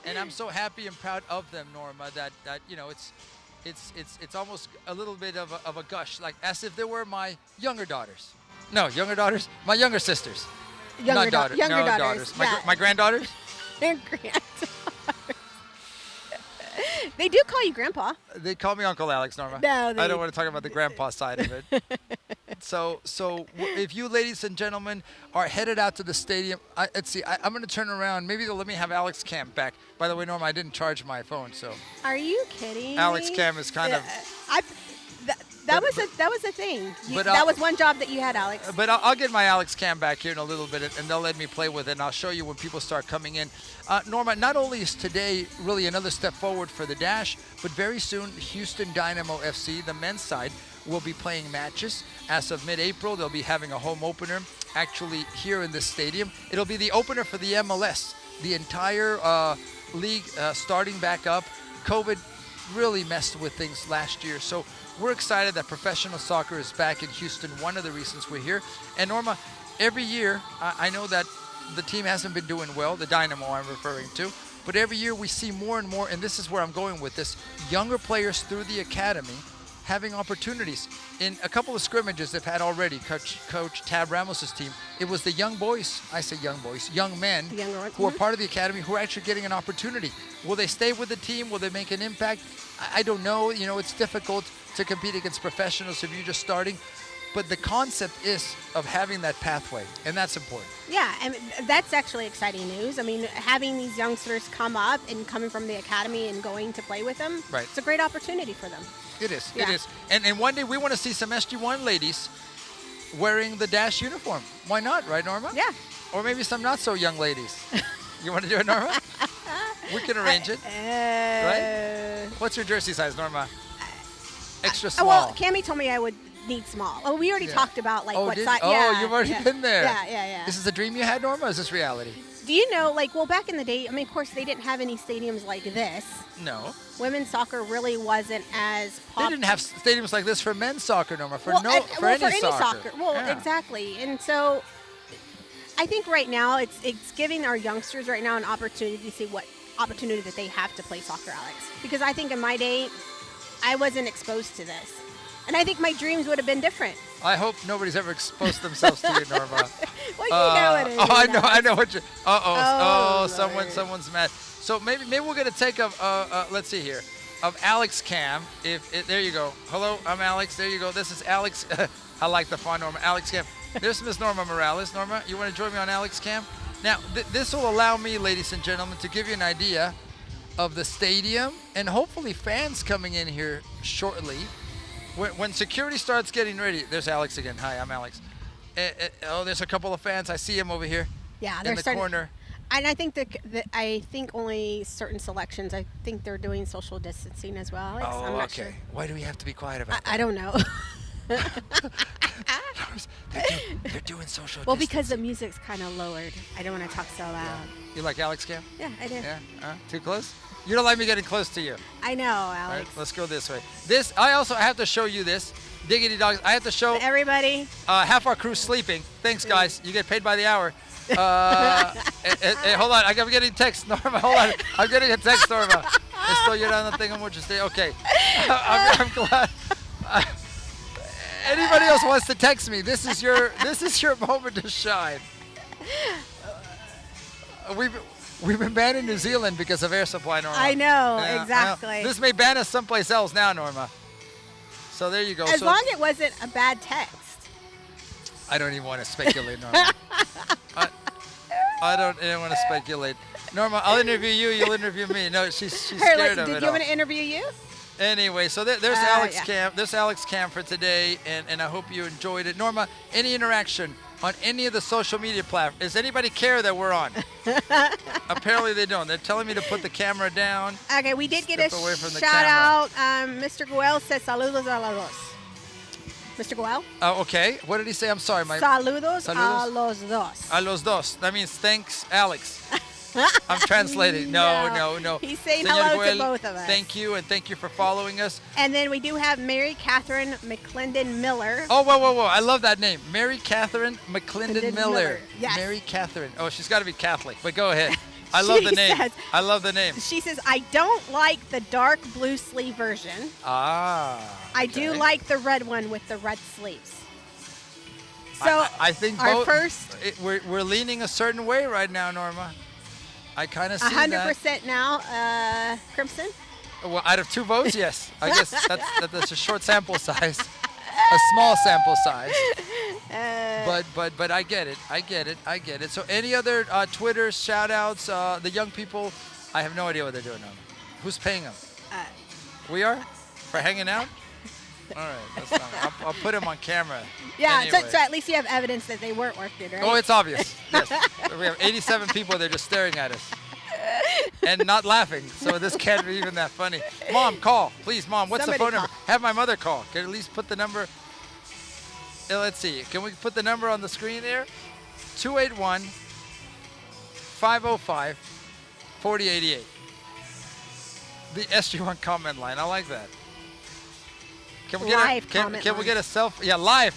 And I'm so happy and proud of them, Norma, that it's almost a little bit of a gush, like as if they were my younger daughters. No, younger daughters, my younger sisters. Younger Not younger no, daughters. My granddaughters? They're granddaughters. They do call you Grandpa. They call me Uncle Alex, Norma. No, I don't want to talk about the grandpa side of it. So if you ladies and gentlemen are headed out to the stadium, let's see, I'm going to turn around. Maybe they'll let me have Alex Cam back. By the way, Norma, I didn't charge my phone, so. Are you kidding Alex me? Cam is kind of. That was a thing. But, That was one job that you had, Alex. But I'll get my Alex cam back here in a little bit, and they'll let me play with it, and I'll show you when people start coming in. Norma, not only is today really another step forward for the Dash, but very soon Houston Dynamo FC, the men's side, will be playing matches. As of mid-April, they'll be having a home opener actually here in this stadium. It'll be the opener for the MLS. The entire league starting back up. COVID really messed with things last year. So we're excited that professional soccer is back in Houston, one of the reasons we're here. And Norma, every year, I know that the team hasn't been doing well, the Dynamo I'm referring to, but every year we see more and more, and this is where I'm going with this, younger players through the academy having opportunities. In a couple of scrimmages they've had already, Coach Tab Ramos' team, it was the young boys, I say young boys, young men who are part of the academy who are actually getting an opportunity. Will they stay with the team? Will they make an impact? I don't know. You know, it's difficult to compete against professionals if you're just starting. But the concept is of having that pathway, and that's important. Yeah, and that's actually exciting news. I mean, having these youngsters come up and coming from the academy and going to play with them, right. It's a great opportunity for them. It is. Yeah. It is. And one day we want to see some SG1 ladies wearing the Dash uniform. Why not, right, Norma? Yeah. Or maybe some not so young ladies. You want to do it, Norma? We can arrange it. Right? What's your jersey size, Norma? Extra small. Well, Cammie told me I would need small. Oh, we already talked about like what size. Oh, you've already been there. Yeah. This is a dream you had, Norma, or is this reality? Do you know, like, well, back in the day, I mean, of course, they didn't have any stadiums like this. No. Women's soccer really wasn't as They didn't have stadiums like this for men's soccer, Norma, for for any soccer. Well, Yeah. exactly. And so I think right now it's giving our youngsters right now an opportunity to see what opportunity that they have to play soccer, Alex. Because I think in my day, I wasn't exposed to this. And I think my dreams would have been different. I hope nobody's ever exposed themselves to you, Norma. Well, you know it is. I know what you. Oh, Someone's mad. So maybe we'll get a take of let's see here, of Alex Cam. There you go. Hello, I'm Alex. There you go. This is Alex. I like the font, Norma. Alex Cam. There's Miss Norma Morales. Norma, you want to join me on Alex Cam? Now this will allow me, ladies and gentlemen, to give you an idea of the stadium and hopefully fans coming in here shortly. When security starts getting ready, there's Alex again. Hi, I'm Alex. There's a couple of fans. I see him over here. Yeah, in the corner. And I think I think only certain selections. I think they're doing social distancing as well, Alex. I'm not okay. sure. Why do we have to be quiet about that? I don't know. They're doing social Well, distancing. because the music's kind of lowered. I don't want to talk so loud. You like Alex Cam? Yeah, I do. Yeah? Too close? You don't like me getting close to you. I know, All Alex. right, let's go this way. I have to show you this. Diggity dogs. I have to show Everybody. half our crew sleeping. Thanks, guys. You get paid by the hour. Hold on. I'm getting text, Norma. Hold on. I'm getting a text, Norma. Estoy llorando, tengo mucho stay. Okay. I'm glad. Anybody else wants to text me? This is your moment to shine. We've been banned in New Zealand because of air supply, Norma. I know, Yeah, exactly. I know. This may ban us someplace else now, Norma. So there you go. As long as it wasn't a bad text. I don't even want to speculate, Norma. I don't even want to speculate. Norma, I'll interview you. You'll interview me. No, she's scared of it Did you want to interview you? Anyway, so there's Alex yeah. Cam. There's Alex Cam for today, and I hope you enjoyed it. Norma, any interaction on any of the social media platforms? Does anybody care that we're on? Apparently they don't. They're telling me to put the camera down. Okay, we did get a Step away from the shout camera. out. Mr. Guel says saludos a los dos. Mr. Guel? Oh, okay. What did he say? I'm sorry. Saludos a Saludos? los dos. A los dos. That means thanks, Alex. I'm translating. No. He's saying Senor hello to Guel, both of us. Thank you, and thank you for following us. And then we do have Mary Catherine McClendon Miller. Oh, whoa. I love that name. Mary Catherine McClendon McClendon Miller. Miller. Yes. Mary Catherine. Oh, she's got to be Catholic, but go ahead. I love the name. Says- I love the name. She says, I don't like the dark blue sleeve version. Ah. I do okay. like the red one with the red sleeves. So I think our both, first we're leaning a certain way right now, Norma. I kind of see 100% now, Crimson. that. Well, out of 2 votes, yes. I guess that's a short sample size, a small sample size. But I get it. So any other Twitter shout outs? The young people, I have no idea what they're doing now. Who's paying them? We are? For hanging out? All right, that's fine. I'll put him on camera. Yeah, anyway. so at least you have evidence that they weren't working, right? Oh, it's obvious. Yes. We have 87 people there just staring at us and not laughing. So this can't be even that funny. Mom, call. Please, Mom, what's Somebody the phone call. number? Have my mother call. Can you at least put the number? Let's see. Can we put the number on the screen there? 281-505-4088. The SG1 comment line. I like that. Can we get Live a, comment can we line. get a self? Yeah, live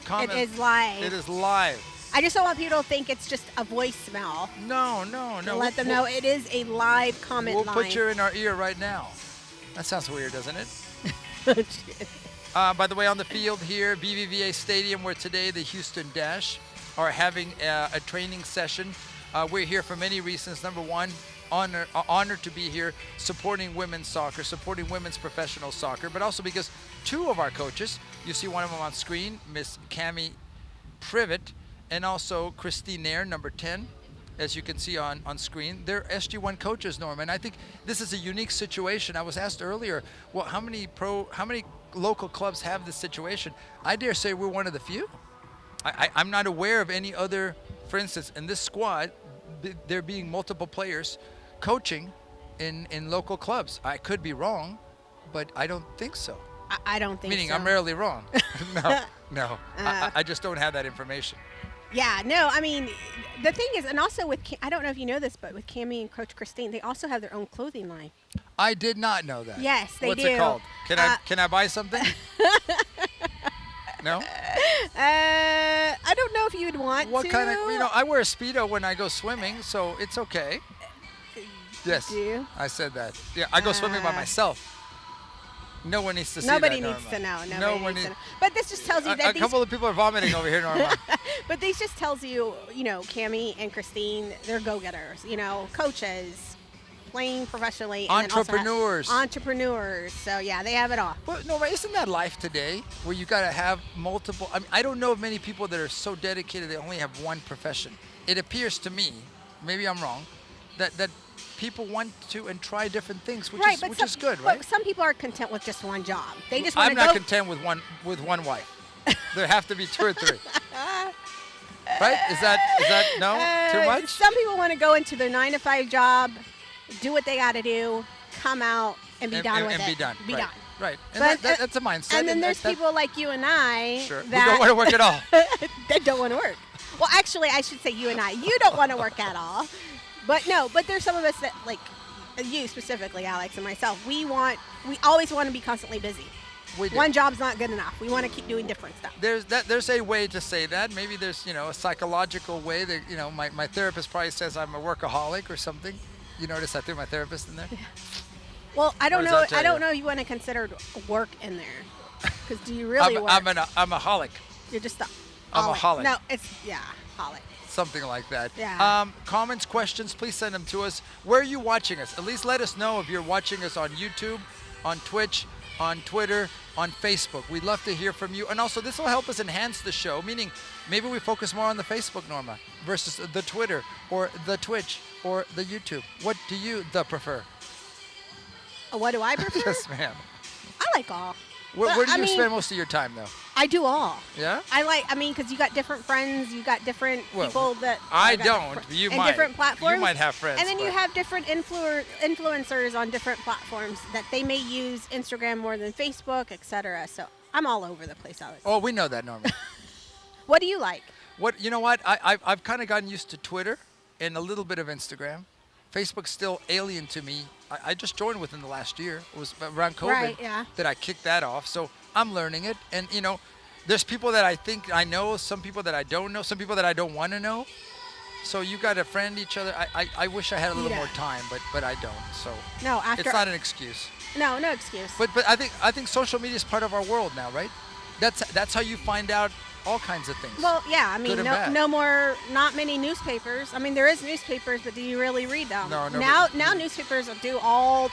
comment. It is live. It is live. I just don't want people to think it's just a voicemail. No. To let them know it is a live comment We'll line. put you in our ear right now. That sounds weird, doesn't it? By the way, on the field here, BBVA Stadium, where today the Houston Dash are having a training session. We're here for many reasons. Number one, honored to be here supporting women's soccer, supporting women's professional soccer, but also because two of our coaches, you see one of them on screen, Miss Cami Privet, and also Christine Nair, number 10, as you can see on screen. They're SG1 coaches, Norma, and I think this is a unique situation. I was asked earlier, well, how many local clubs have this situation? I dare say we're one of the few. I'm not aware of any other, for instance, in this squad, there being multiple players coaching in local clubs. I could be wrong, but I don't think so. I don't think Meaning so. I'm rarely wrong. No. I just don't have that information. Yeah, no, I mean, the thing is, and also with, I don't know if you know this, but with Cammie and Coach Christine, they also have their own clothing line. I did not know that. Yes, they What's do. it called? Can I buy something? No? I don't know if you would want What to. kind of, I wear a Speedo when I go swimming, so it's okay. Yes. Do you? I said that. Yeah, I go swimming by myself. No one needs to see Nobody that, needs Norma. to know. No Nobody one needs to needs. know. But this just tells you that A couple of people are vomiting over here, Norma. But this just tells you, Cammie and Christine, they're go-getters, coaches, playing professionally. And then also Entrepreneurs. Entrepreneurs. So, yeah, they have it all. Well, Norma, isn't that life today where you got to have multiple? I mean, I don't know of many people that are so dedicated they only have one profession. It appears to me, maybe I'm wrong, that people want to and try different things, which is good, right? But some people are content with just one job. They just want I'm to not go. content with one wife. There have to be two or three. Right? Is that no? Too much? Some people want to go into their 9-to-5 job, do what they got to do, come out and be done with it. And be done. Be right. done. Right. And But, that's a mindset. And then there's people like you and I Sure. Who that don't want to work at all. that don't want to work. Well, actually, I should say you and I. You don't want to work at all. But there's some of us that, like you specifically, Alex, and myself, we always want to be constantly busy. We do. One job's not good enough. We want to keep doing different stuff. There's a way to say that. Maybe there's a psychological way that my therapist probably says I'm a workaholic or something. You notice I threw my therapist in there. Well, I don't What does know. that tell I don't you? know if you want to consider work in there, because do you really work? I'm a holic. You're just a I'm a holic. holic. No, it's holic. Something like that. Yeah. Comments, questions, please send them to us. Where are you watching us? At least let us know if you're watching us on YouTube, on Twitch, on Twitter, on Facebook. We'd love to hear from you. And also, this will help us enhance the show, meaning maybe we focus more on the Facebook, Norma, versus the Twitter or the Twitch or the YouTube. What do you prefer? What do I prefer? Yes, ma'am. I like all. Where But, do I you mean, spend most of your time, though? I do all. Yeah? Because you got different friends, you got different Well, people that. I got don't. different- You and might. different platforms. You might have friends. And then you but- have different influencers on different platforms that they may use Instagram more than Facebook, etc. So I'm all over the place, Alex. Oh, we know that, Norma. What do you like? You know what? I've kind of gotten used to Twitter and a little bit of Instagram. Facebook's still alien to me. I just joined within the last year. It was around COVID Right, yeah. that I kicked that off. So I'm learning it. And, there's people that I think I know, some people that I don't know, some people that I don't want to know. So you got to friend each other. I wish I had a little Yeah. more time, but I don't. So No, after. it's not an excuse. No excuse. But I think social media is part of our world now, right? That's how you find out all kinds of things. Well, yeah, I Good mean, and bad. not many newspapers. I mean, there is newspapers, but do you really read them? No, Now newspapers do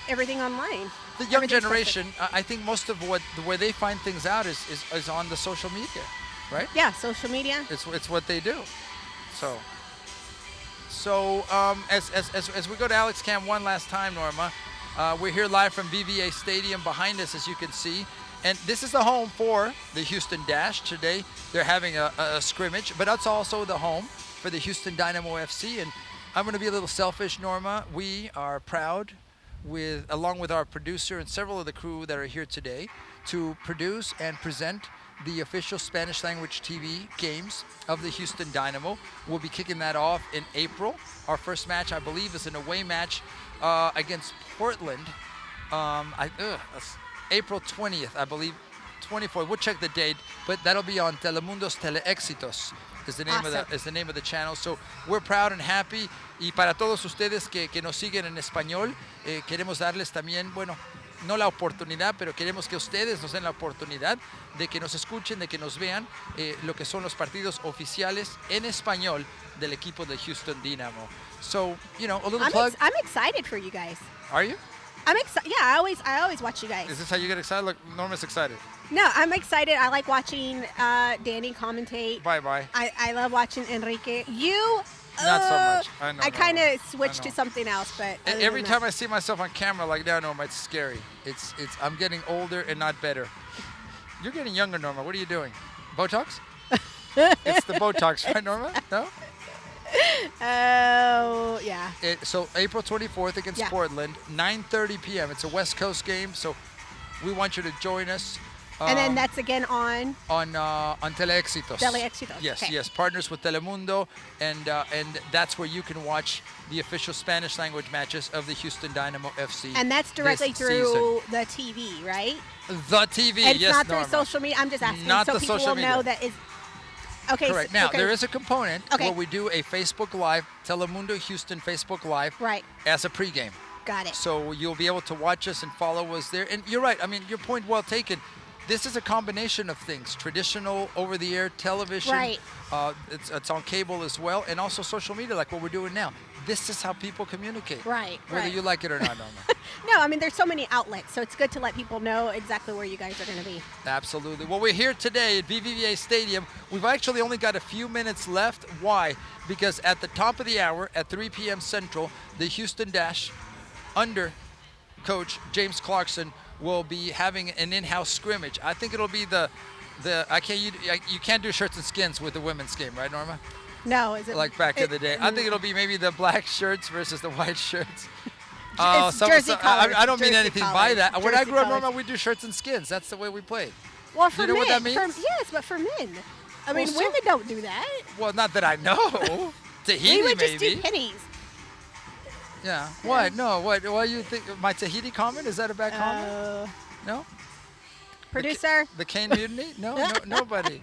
everything online. The young Everything's generation, I think most of the way they find things out is on the social media, right? Yeah, social media. It's what they do. So as we go to Alex Cam one last time, Norma, we're here live from BVA Stadium behind us, as you can see. And this is the home for the Houston Dash. Today they're having a scrimmage, but that's also the home for the Houston Dynamo FC. And I'm going to be a little selfish, Norma. We are proud, along with our producer and several of the crew that are here today, to produce and present the official Spanish language TV games of the Houston Dynamo. We'll be kicking that off in April. Our first match, I believe, is an away match against Portland. That's April 20th, I believe, 24th. We'll check the date, but that'll be on Telemundo's Teleéxitos. Is the name of the channel. So we're proud and happy. Y para todos ustedes que nos siguen en español, queremos darles también, bueno, no la oportunidad, pero queremos que ustedes nos den la oportunidad de que nos escuchen, de que nos vean lo que son los partidos oficiales en español del equipo de Houston Dynamo. So, you know, a little plug. I'm excited for you guys. Are you? I'm excited. Yeah, I always watch you guys. Is this how you get excited? Look, Norma's excited. No, I'm excited. I like watching Danny commentate. Bye. I love watching Enrique. You. Not so much. I know. I kind of switched to something else, but every time I see myself on camera like that, Norma, it's scary. It's. I'm getting older and not better. You're getting younger, Norma. What are you doing? Botox? It's the Botox, right, Norma? No? Oh, yeah. So April 24th against Portland, 9:30 p.m. It's a West Coast game, so we want you to join us. And then that's again on Teleéxitos. Teleéxitos. Yes, okay. yes. Partners with Telemundo, and that's where you can watch the official Spanish language matches of the Houston Dynamo FC. And that's directly through the TV, right? The TV, it's yes, not Norma. through social media. I'm just asking Not so the people social will know media. that is. Okay. Correct. Now there is a component Okay. where we do a Facebook Live, Telemundo Houston Facebook Live, Right. as a pregame. Got it. So you'll be able to watch us and follow us there. And you're right. I mean, your point well taken. This is a combination of things: traditional, over-the-air television. Right. It's on cable as well, and also social media, like what we're doing now. This is how people communicate. Right. Whether you like it or not, Norma. No, I mean there's so many outlets, so it's good to let people know exactly where you guys are going to be. Absolutely. Well, we're here today at BBVA Stadium. We've actually only got a few minutes left. Why? Because at the top of the hour, at 3 p.m. Central, the Houston Dash, under Coach James Clarkson, will be having an in-house scrimmage. I think it'll be you can't do shirts and skins with the women's game, right, Norma? No, is it Like back in the day? I think it'll be maybe the black shirts versus the white shirts. It's jersey colors. I don't mean Jersey anything by colors. that. When I Jersey grew up, colors. Norma, we do shirts and skins. That's the way we played. Well, for you know men, what that means? yes, but for men. I mean, so- women don't do that. Well, not that I know. Tahiti, We would just maybe. do pennies. Yeah. What? No. What? What you think? My Tahiti comment? Is that a bad comment? No. Producer. The Cane Mutiny? No, nobody.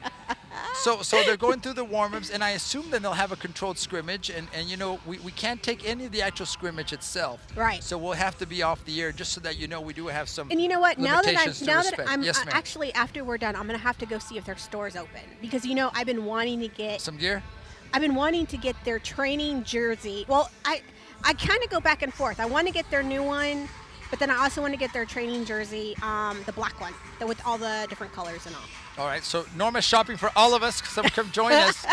So they're going through the warm-ups, and I assume then they'll have a controlled scrimmage, and you know, we can't take any of the actual scrimmage itself. Right. So we'll have to be off the air just so that you know we do have some And you know what? Now that limitations I'm Yes, ma'am. actually after we're done, I'm gonna have to go see if their store's open because you know I've been wanting to get Some gear? their training jersey. Well, I kind of go back and forth. I want to get their new one, but then I also want to get their training jersey, the black one, with all the different colors and all. All right. So Norma's shopping for all of us. So come join us.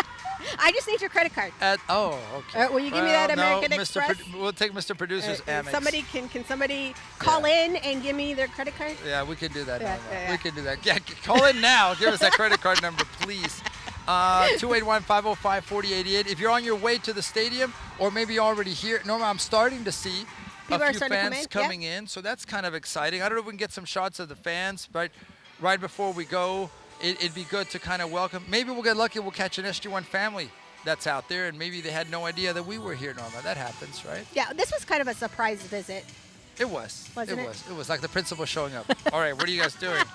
I just need your credit card. Okay. Will you give me that American no, Express? We'll take Mr. Producer's Amex. Can somebody call in and give me their credit card? Yeah, we can do that. Yeah, Norma. yeah. We can do that. Yeah, call in now. Give us that credit card number, please. 281-505-4088. If you're on your way to the stadium, or maybe you're already here, Norma, I'm starting to see People are a few starting to come fans in, coming in, so that's kind of exciting. I don't know if we can get some shots of the fans, but right before we go, it'd be good to kind of welcome. Maybe we'll get lucky. We'll catch an SG1 family that's out there, and maybe they had no idea that we were here, Norma. That happens, right? Yeah, this was kind of a surprise visit. It was. Wasn't it? It was like the principal showing up. All right, what are you guys doing?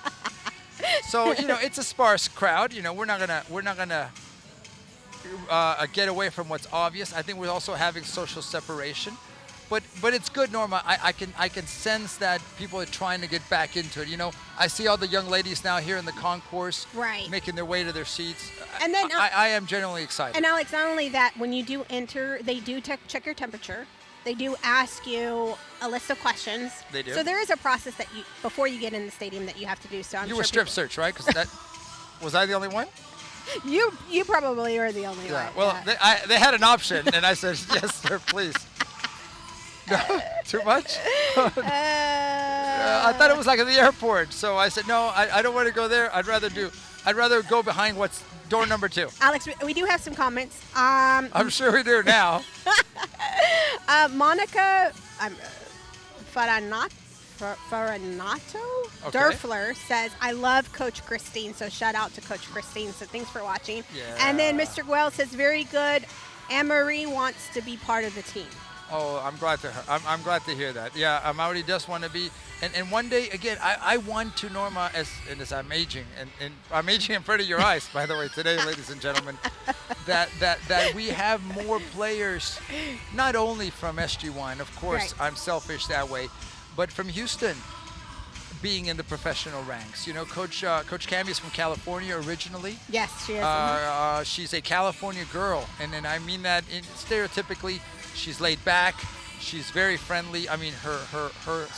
So you know, it's a sparse crowd. You know, we're not gonna get away from what's obvious. I think we're also having social separation, but it's good, Norma. I can sense that people are trying to get back into it. You know, I see all the young ladies now here in the concourse, Right. making their way to their seats. And then, I am generally excited. And Alex, not only that, when you do enter, they do check your temperature. They do ask you a list of questions. They do. So there is a process that you before you get in the stadium that you have to do. So I'm You sure were strip people- search, right? Because that was I the only one? You probably are the only Yeah. one. Well, yeah. they had an option, and I said, yes, sir, please. Too much? I thought it was like at the airport. So I said, no, I don't want to go there. I'd rather go behind what's door number 2. Alex, we do have some comments. I'm sure we do now. Monica Faranato Okay. Durfler says, I love Coach Christine. So shout out to Coach Christine. So thanks for watching. Yeah. And then Mr. Guel says, very good. Anne-Marie wants to be part of the team. Oh, I'm glad to hear that. Yeah, Mauri does want to be, and one day again, I want to, Norma, as I'm aging, and I'm aging in front of your eyes, by the way, today, ladies and gentlemen, that we have more players, not only from SG1, of course, Right. I'm selfish that way, but from Houston, being in the professional ranks. You know, Coach Cammy is from California originally. Yes, she is. She's a California girl, and I mean that stereotypically. She's laid back. She's very friendly. I mean, her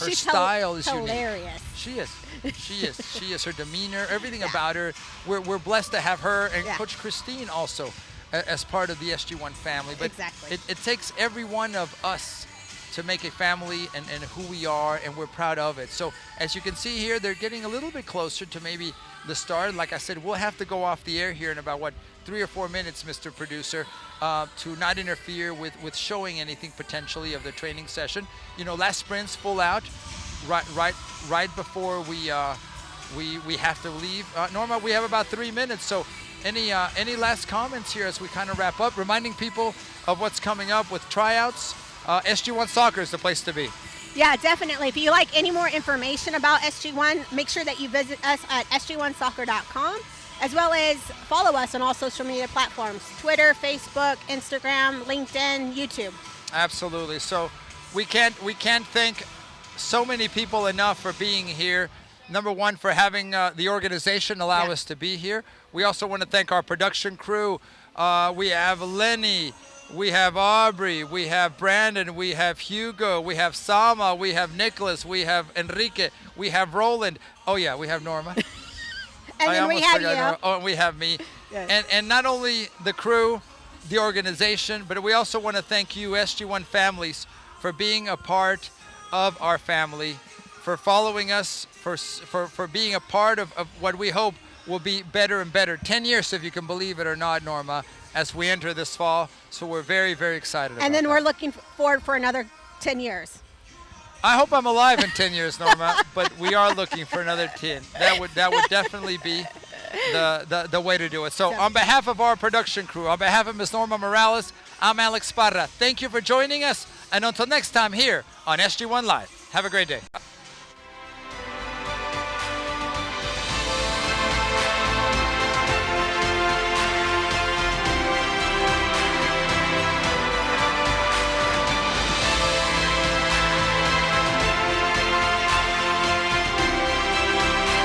She's style is hilarious. unique. She is. Her demeanor, everything about her. We're blessed to have her and Yeah. Coach Christine also as part of the SG1 family. But Exactly. it takes every one of us to make a family and who we are, and we're proud of it. So as you can see here, they're getting a little bit closer to maybe the start. Like I said, we'll have to go off the air here in about 3 or 4 minutes, Mr. Producer, to not interfere with showing anything potentially of the training session. You know, last sprint's full out, right before we have to leave. Norma, we have about 3 minutes, so any last comments here as we kind of wrap up, reminding people of what's coming up with tryouts. SG1 Soccer is the place to be. Yeah, definitely. If you like any more information about SG1, make sure that you visit us at sg1soccer.com, as well as follow us on all social media platforms: Twitter, Facebook, Instagram, LinkedIn, YouTube. Absolutely. So we can't thank so many people enough for being here. Number one, for having the organization allow us to be here. We also want to thank our production crew. We have Lenny, we have Aubrey, we have Brandon, we have Hugo, we have Sama, we have Nicholas, we have Enrique, we have Roland. Oh yeah, we have Norma. And then we have you. Oh, and we have me. Yes. And not only the crew, the organization, but we also want to thank you, SG1 families, for being a part of our family, for following us, for being a part of what we hope will be better and better. 10 years, if you can believe it or not, Norma, as we enter this fall. So we're very, very excited about And then that. we're looking forward for another 10 years. I hope I'm alive in 10 years, Norma, but we are looking for another 10. That would definitely be the way to do it. So on behalf of our production crew, on behalf of Ms. Norma Morales, I'm Alex Parra. Thank you for joining us, and until next time here on SG1 Live. Have a great day.